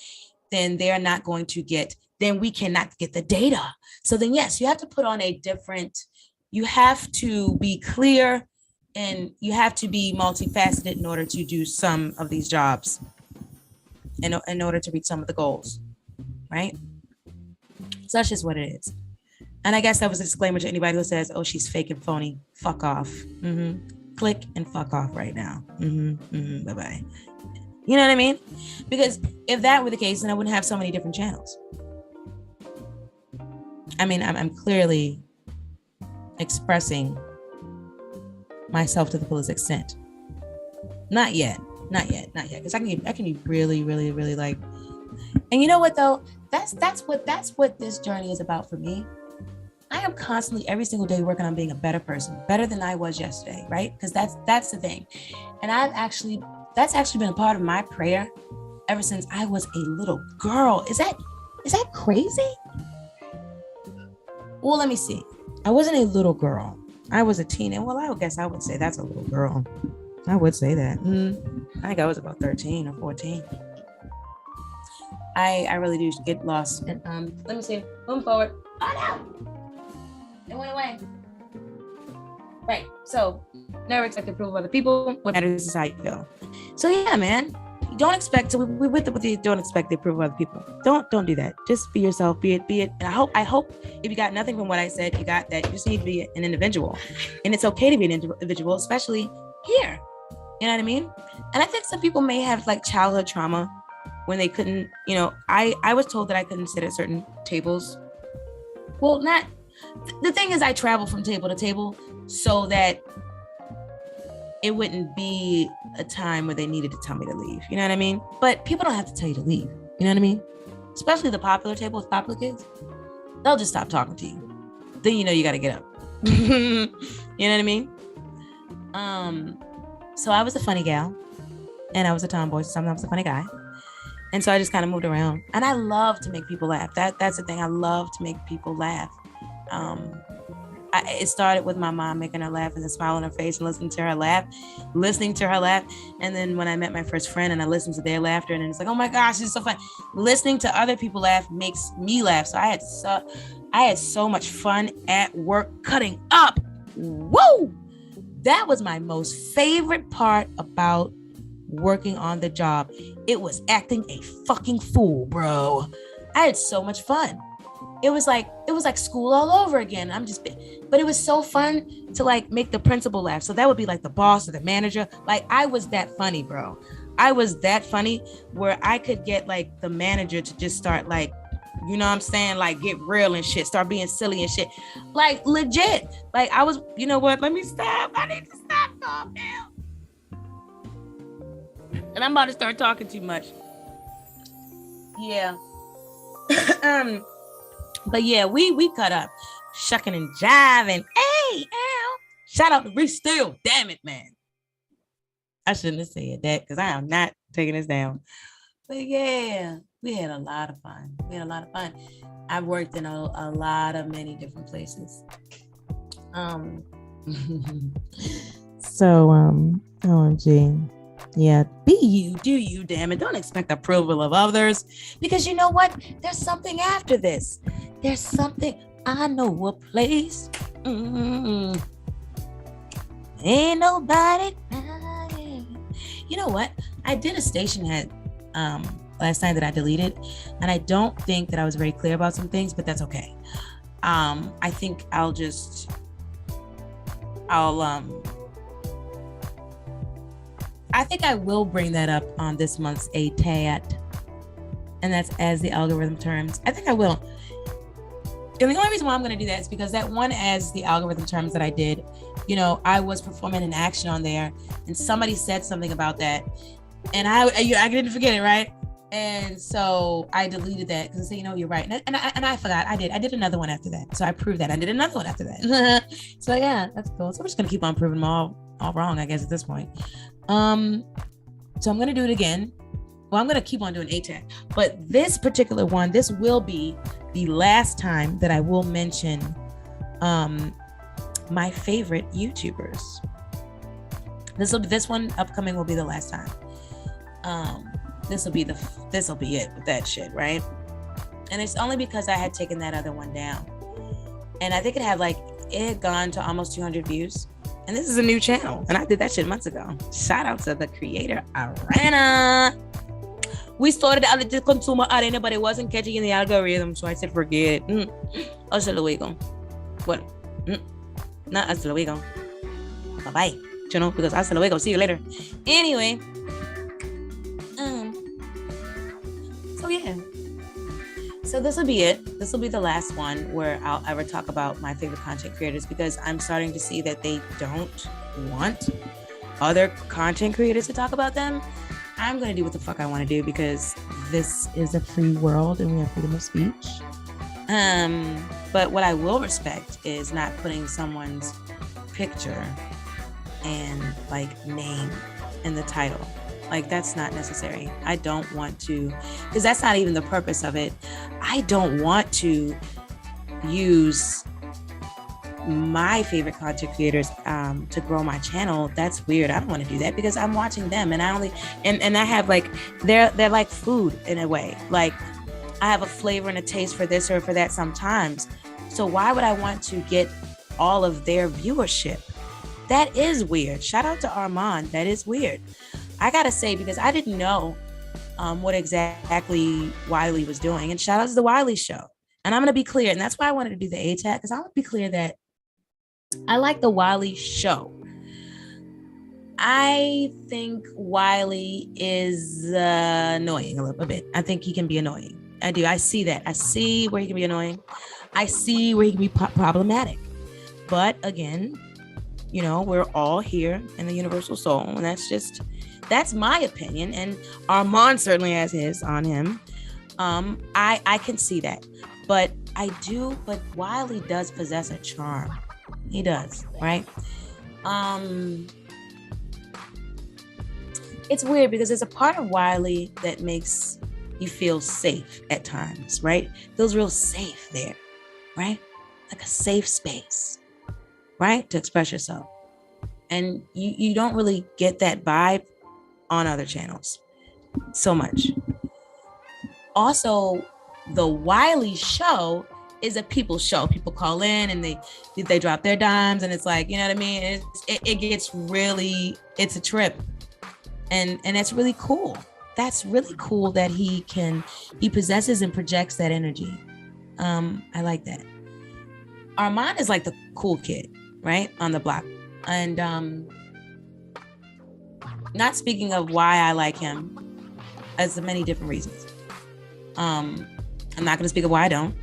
then they're not going to get, then we cannot get the data. So then yes, you have to put on a different, you have to be clear and you have to be multifaceted in order to do some of these jobs, in order to reach some of the goals, right? So that's just what it is. And I guess that was a disclaimer to anybody who says, oh, she's fake and phony. Fuck off. Click and fuck off right now. Bye-bye. You know what I mean? Because if that were the case, then I wouldn't have so many different channels. I mean, I'm clearly expressing myself to the fullest extent. Not yet. Because I can be really, really, really like, and you know what though? That's what this journey is about for me. I am constantly every single day working on being a better person, better than I was yesterday, right? Because that's the thing. And that's actually been a part of my prayer ever since I was a little girl. Is that crazy? Well, let me see. I wasn't a little girl. I was a teen. Well, I guess I would say that's a little girl. I would say that. I think I was about 13 or 14. I really do get lost. And let me see. Move forward. Oh no! It went away. Right. So never expect the approval of other people. What matters is how you feel. So yeah, man. Don't expect. So we with the don't expect the approval of other people. Don't do that. Just be yourself. Be it. And I hope if you got nothing from what I said, you got that. You just need to be an individual, and it's okay to be an individual, especially here. You know what I mean? And I think some people may have like childhood trauma when they couldn't, you know, I was told that I couldn't sit at certain tables. Well, the thing is I travel from table to table so that it wouldn't be a time where they needed to tell me to leave. You know what I mean? But people don't have to tell you to leave. You know what I mean? Especially the popular table with popular kids. They'll just stop talking to you. Then you know you got to get up. You know what I mean? So I was a funny gal and I was a tomboy. So sometimes I was a funny guy. And so I just kind of moved around, and I love to make people laugh. That's the thing. I love to make people laugh. It started with my mom making her laugh and then smile on her face and listening to her laugh. And then when I met my first friend and I listened to their laughter, and it's like, oh my gosh, it's so fun. Listening to other people laugh makes me laugh. So I had so much fun at work cutting up. Woo! That was my most favorite part about working on the job. It was acting a fucking fool, bro. I had so much fun. It was like school all over again. But it was so fun to like make the principal laugh. So that would be like the boss or the manager. Like I was that funny, bro. I was that funny where I could get like the manager to just start like, you know what I'm saying? Like get real and shit, start being silly and shit. Like legit. Like I was, you know what? Let me stop. I need to stop talking now. And I'm about to start talking too much. Yeah. But yeah, we cut up. Shucking and jiving. Hey, ow. Shout out to Reese Steele. Damn it, man. I shouldn't have said that because I am not taking this down. But yeah, we had a lot of fun. I've worked in a lot of many different places. OMG. Yeah, be you, do you, damn it. Don't expect approval of others, because you know what? There's something after this. There's something. I know a place. Ain't nobody crying. You know what? I did a station head last night that I deleted, and I don't think that I was very clear about some things, but that's okay. I think I think I will bring that up on this month's ATAT, and that's as the algorithm terms. I think I will. And the only reason why I'm going to do that is because that one as the algorithm terms that I did, you know, I was performing an action on there, and somebody said something about that, and I didn't forget it, right? And so I deleted that because I said, you know, you're right. And I forgot. I did another one after that. So I proved that. I did another one after that. So yeah, that's cool. So we're just gonna keep on proving them all wrong, I guess, at this point. So I'm gonna do it again. Well, I'm gonna keep on doing ATAT. But this particular one, this will be the last time that I will mention my favorite YouTubers. This one upcoming will be the last time. This will be it with that shit, right? And it's only because I had taken that other one down, and I think it had gone to almost 200 views. And this is a new channel, and I did that shit months ago. Shout out to the creator, Lana. We started out the consumer arena, but it wasn't catching in the algorithm, so I said forget. Hasta luego. What? Not hasta luego. Bye bye. You know, because hasta luego. See you later. Anyway. So yeah. So this will be it. This will be the last one where I'll ever talk about my favorite content creators, because I'm starting to see that they don't want other content creators to talk about them. I'm going to do what the fuck I want to do, because this is a free world and we have freedom of speech. But what I will respect is not putting someone's picture and name in the title. That's not necessary. I don't want to, because that's not even the purpose of it. I don't want to use my favorite content creators to grow my channel. That's weird. I don't want to do that, because I'm watching them, and I have they're like food in a way. I have a flavor and a taste for this or for that sometimes. So why would I want to get all of their viewership? That is weird. Shout out to Armons. That is weird. I gotta say, because I didn't know what exactly Wiley was doing. And shout out to the Wiley show. And I'm gonna be clear, and that's why I wanted to do the ATAT, because I want to be clear that I like the Wiley show. I think Wiley is annoying a little bit. I think he can be annoying. I do. I see that. I see where he can be annoying. I see where he can be problematic. But again, you know, we're all here in the universal soul, and that's my opinion. And Armand certainly has his on him. I can see that, but Wiley does possess a charm. He does, right? It's weird because there's a part of Wiley that makes you feel safe at times, right? Feels real safe there, right? Like a safe space, right? To express yourself. And you don't really get that vibe on other channels so much. Also, the Wiley show is a people's show. People call in and they drop their dimes, and it's like, you know what I mean? It gets really, it's a trip. And that's really cool. That's really cool that he possesses and projects that energy. I like that. Armand is like the cool kid, right? On the block. And not speaking of why I like him, as many different reasons. I'm not going to speak of why I don't,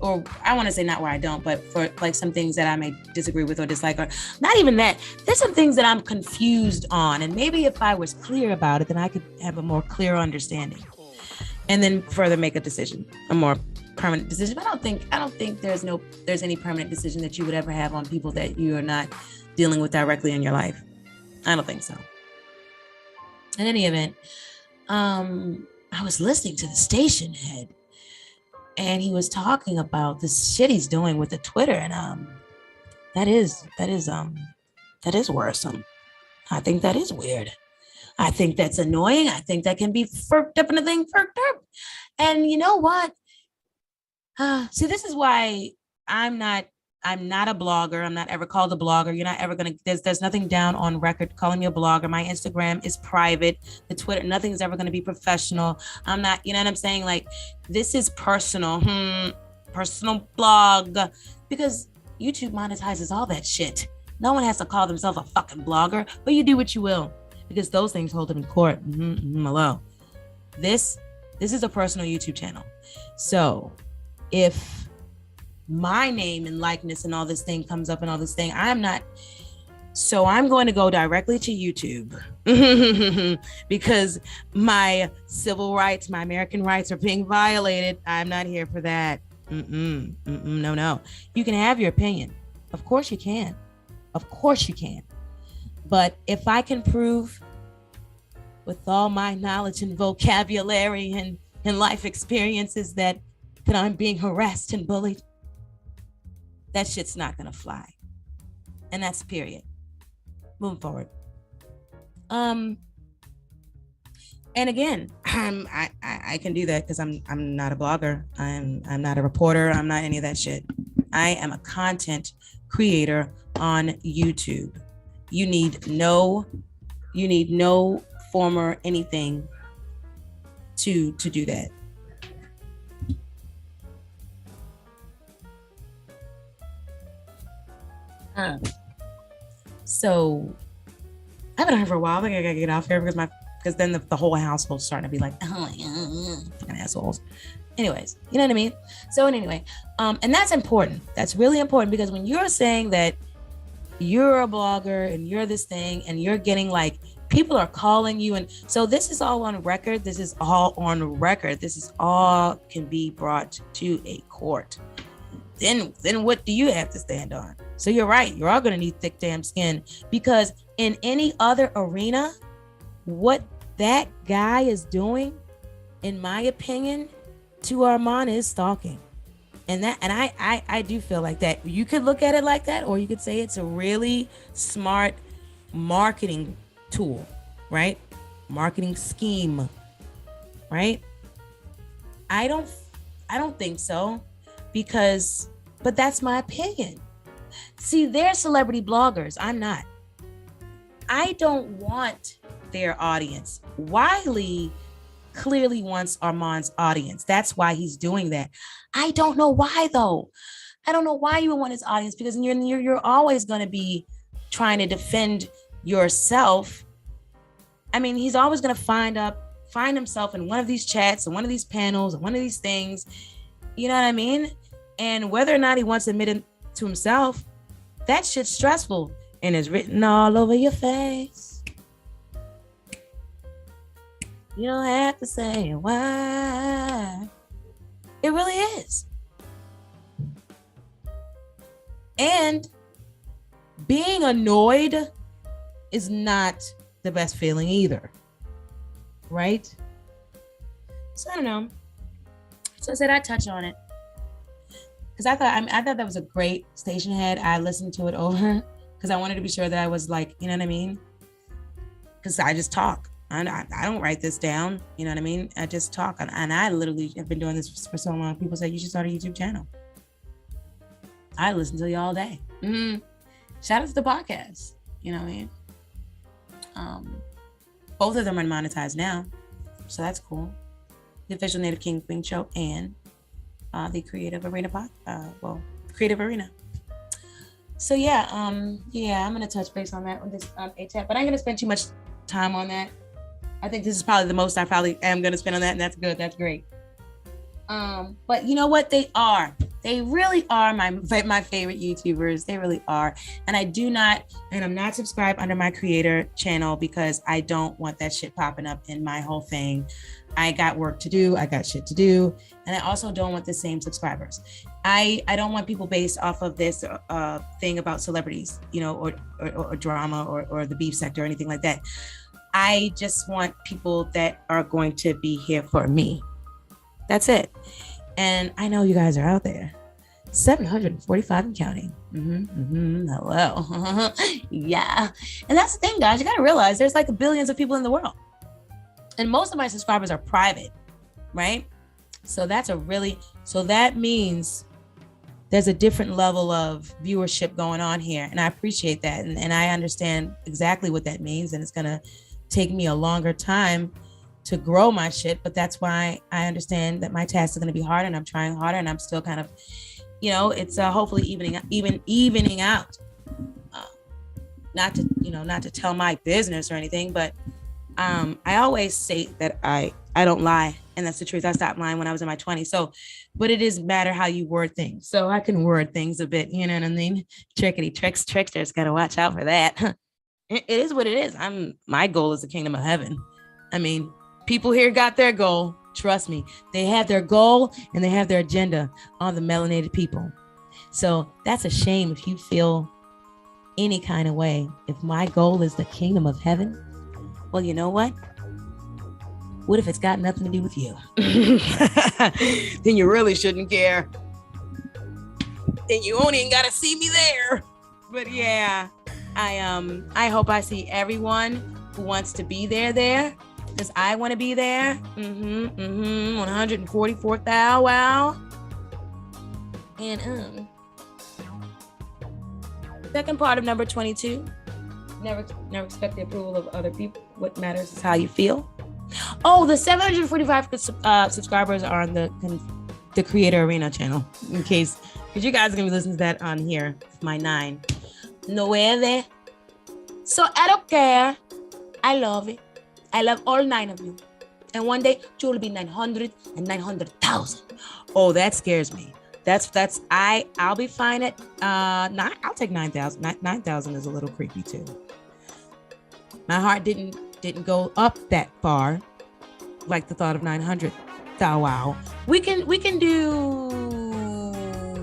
or I want to say not why I don't, but for some things that I may disagree with or dislike, or not even that. There's some things that I'm confused on, and maybe if I was clear about it, then I could have a more clear understanding, and then further make a decision, a more permanent decision. But I don't think there's any permanent decision that you would ever have on people that you are not dealing with directly in your life. I don't think so. In any event, I was listening to the station head, and he was talking about the shit he's doing with the Twitter, and that is worrisome. I think that is weird. I think that's annoying. I think that can be furked up in a thing furked up. And you know what? See, this is why I'm not a blogger. I'm not ever called a blogger. You're not ever gonna, there's nothing down on record calling me a blogger. My Instagram is private. The Twitter, nothing's ever gonna be professional. I'm not, you know what I'm saying? This is personal, personal blog, because YouTube monetizes all that shit. No one has to call themselves a fucking blogger, but you do what you will, because those things hold them in court. Hello. This is a personal YouTube channel. So if my name and likeness and all this thing comes up and all this thing, I'm not So I'm going to go directly to YouTube because my civil rights, my American rights are being violated. I'm not here for that. No. You can have your opinion. Of course you can. Of course you can. But if I can prove with all my knowledge and vocabulary and life experiences that I'm being harassed and bullied, that shit's not gonna fly. And that's period. Moving forward. And again, I can do that because I'm not a blogger. I'm not a reporter. I'm not any of that shit. I am a content creator on YouTube. You need no former anything to do that. So I haven't heard for a while. I think I gotta get off here because then the whole household's starting to be like, oh, fucking assholes. Anyways, you know what I mean? So anyway, and that's important. That's really important because when you're saying that you're a blogger and you're this thing and you're getting like, people are calling you, and so this is all on record. This is all can be brought to a court. Then what do you have to stand on? So you're right. You're all going to need thick damn skin because in any other arena, what that guy is doing, in my opinion, to Armons is stalking. And I do feel like that. You could look at it like that, or you could say it's a really smart marketing tool, right? Marketing scheme, right? I don't think so but that's my opinion. See, they're celebrity bloggers. I'm not. I don't want their audience. Wiley clearly wants Armons' audience. That's why he's doing that. I don't know why though. I don't know why you would want his audience, because you're always going to be trying to defend yourself. I mean, he's always going to find himself in one of these chats and one of these panels and one of these things. You know what I mean? And whether or not he wants to admit it to himself, that shit's stressful and is written all over your face. You don't have to say why. It really is. And being annoyed is not the best feeling either. Right? So I don't know. So I said I'd touch on it. Because I thought that was a great station head. I listened to it over because I wanted to be sure that I was like, you know what I mean? Because I just talk. I don't write this down. You know what I mean? I just talk. And I literally have been doing this for so long. People say you should start a YouTube channel. I listen to you all day. Shout out to the podcast. You know what I mean? Both of them are monetized now. So that's cool. The Official Native King Queen Show and the Creative Arena Creative Arena. So yeah, I'm gonna touch base on that with this ATAT, but I'm gonna spend too much time on that. I think this is probably the most I probably am gonna spend on that, and that's good. That's great. But you know what? They really are my favorite YouTubers. They really are. And I'm not subscribed under my creator channel because I don't want that shit popping up in my whole thing. I got work to do. I got shit to do. And I also don't want the same subscribers. I don't want people based off of this thing about celebrities, you know, or drama or the beef sector or anything like that. I just want people that are going to be here for me. That's it. And I know you guys are out there. 745 and counting. Hello. Yeah. And that's the thing, guys. You got to realize there's like billions of people in the world. And most of my subscribers are private, right? So that means there's a different level of viewership going on here. And I appreciate that. And I understand exactly what that means. And it's going to take me a longer time to grow my shit, but that's why I understand that my task is going to be harder, and I'm trying harder, and I'm still kind of, you know, it's hopefully evening out. Not to tell my business or anything, but I always say that I I don't lie. And that's the truth. I stopped lying when I was in my 20s. So, but it is matter how you word things. So I can word things a bit, you know what I mean? Tricksters got to watch out for that. It is what it is. My goal is the kingdom of heaven. I mean, people here got their goal. Trust me, they have their goal and they have their agenda on the melanated people. So that's a shame if you feel any kind of way. If my goal is the kingdom of heaven, well, you know what? What if it's got nothing to do with you? Then you really shouldn't care. Then you only got to see me there. But yeah, I hope I see everyone who wants to be there, because I want to be there. 144,000. Wow. And second part of number 22. Never expect the approval of other people. What matters is how you feel. Oh, the 745 subscribers are on the Creator Arena channel. In case, because you guys are gonna be listening to that on here. My 9. Nueve. So I don't care. I love it. I love all 9 of you. And one day you will be 900 and 900,000. Oh, that scares me. I'll be fine at I'll take 9,000. 9,000 is a little creepy too. My heart didn't go up that far, like the thought of 900. Wow. We can do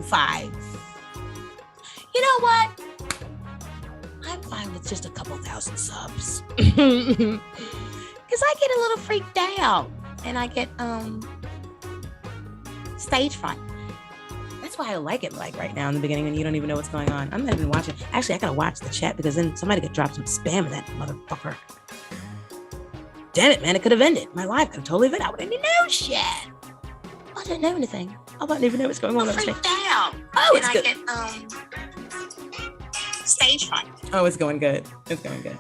5. You know what? I'm fine with just a couple thousand subs. Because I get a little freaked out and I get stage fright. That's why I like it like right now in the beginning when you don't even know what's going on. I'm not even watching. Actually, I gotta watch the chat because then somebody could drop some spam in that motherfucker. Damn it, man, it could have ended. My life could have totally ended. I wouldn't even know shit. I didn't know anything. I wouldn't even know what's going on. I'm freaked out. Oh, it's good. Stage fright. Oh, it's going good. It's going good.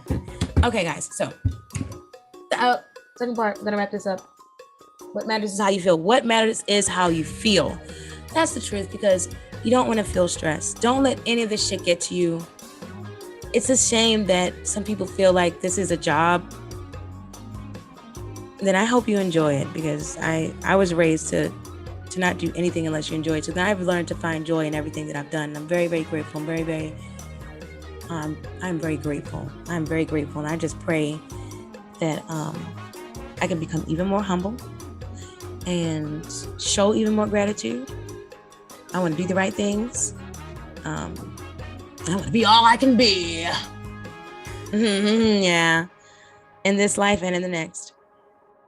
Okay, guys. So, second part. I'm gonna wrap this up. What matters is how you feel. What matters is how you feel. That's the truth, because you don't want to feel stressed. Don't let any of this shit get to you. It's a shame that some people feel like this is a job. Then I hope you enjoy it, because I was raised to not do anything unless you enjoy it. So then I've learned to find joy in everything that I've done. I'm very, very grateful. I'm very grateful. I'm very grateful. And I just pray that I can become even more humble and show even more gratitude. I want to do the right things. I want to be all I can be. Yeah. In this life and in the next.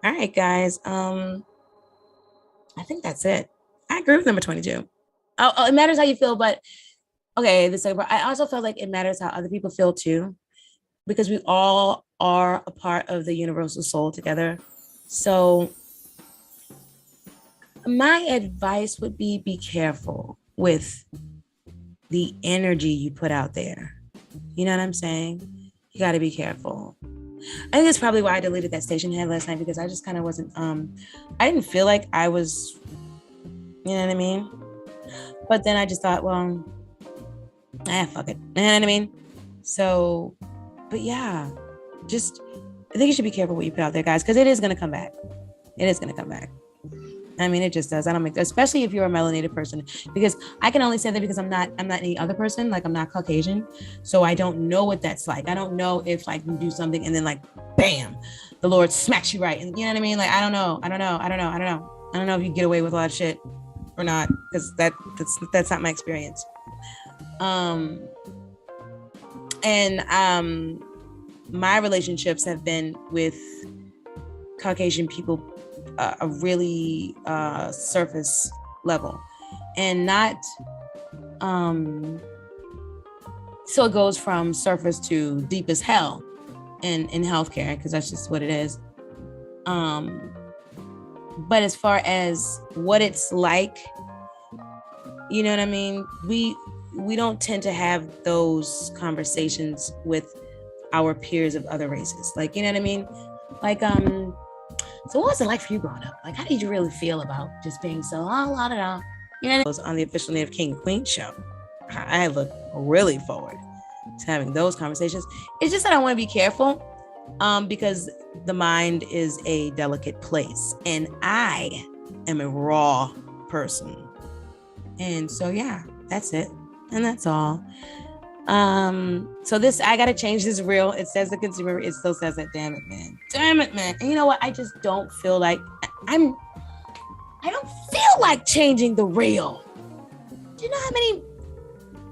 All right, guys. I think that's it. I agree with number 22. Oh, it matters how you feel, but okay, the second part. I also felt like it matters how other people feel too, because we all are a part of the universal soul together. So my advice would be careful with the energy you put out there. You know what I'm saying? You got to be careful. I think that's probably why I deleted that station head last night, because I just kind of wasn't, I didn't feel like I was, you know what I mean? But then I just thought, well, fuck it. You know what I mean? So, but yeah, I think you should be careful what you put out there, guys, because it is going to come back. It is going to come back. I mean, it just does. Especially if you're a melanated person, because I can only say that because I'm not any other person. Like, I'm not Caucasian. So I don't know what that's like. I don't know if like you do something and then like, bam, the Lord smacks you right. And you know what I mean? Like, I don't know. I don't know if you get away with a lot of shit or not, because that's not my experience. My relationships have been with Caucasian people a really surface level, and not so it goes from surface to deep as hell in healthcare, because that's just what it is. But as far as what it's like, you know what I mean, we don't tend to have those conversations with our peers of other races, like, you know what I mean, like so what was it like for you growing up? Like, how did you really feel about just being so, you know, on the official Native King and Queen show? I look really forward to having those conversations. It's just that I want to be careful, because the mind is a delicate place and I am a raw person. And so, yeah, that's it. And that's all. So this, I got to change this reel. It says the consumer, it still says it. Damn it, man. And you know what? I just don't feel like I don't feel like changing the reel. Do you know how many,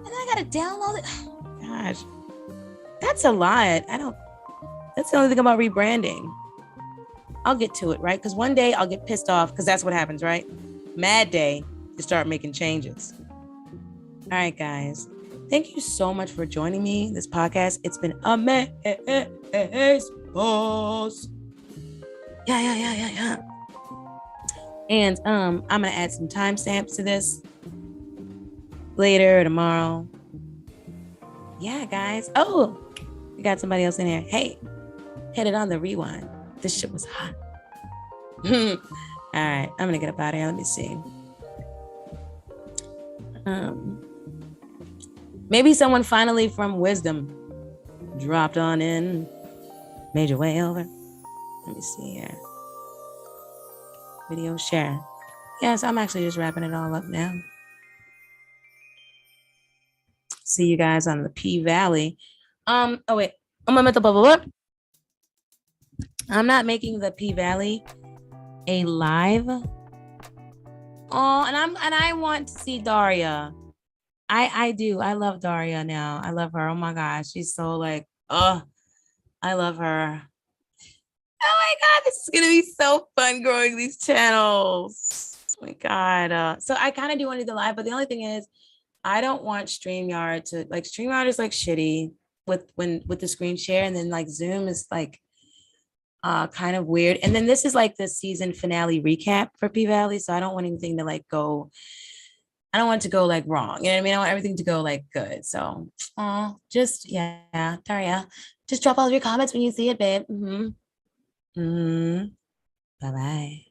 and I got to download it. Gosh, that's a lot. That's the only thing about rebranding. I'll get to it, right? Because one day I'll get pissed off because that's what happens, right? Mad day to start making changes. All right, guys. Thank you so much for joining me this podcast. It's been amazing. Yeah. And I'm gonna add some timestamps to this later or tomorrow. Yeah, guys. Oh, we got somebody else in here. Hey, hit it on the rewind. This shit was hot. All right, I'm gonna get up out of here. Let me see. Maybe someone finally from Wisdom dropped on in, made your way over. Let me see here. Video share. Yes, I'm actually just wrapping it all up now. See you guys on the P Valley. Oh wait, I'm not making the P Valley a live. Oh, and I want to see Daria. I do. I love Daria now. I love her. Oh my gosh, she's so like, oh, I love her. Oh my God, this is gonna be so fun growing these channels. Oh my God. So I kind of do want to do the live, but the only thing is, I don't want StreamYard to like. StreamYard is like shitty with the screen share, and then like Zoom is like kind of weird. And then this is like the season finale recap for P Valley, so I don't want anything to like go. I don't want it to go like wrong. You know what I mean? I want everything to go like good. So, just yeah, Daria, just drop all of your comments when you see it, babe. Bye bye.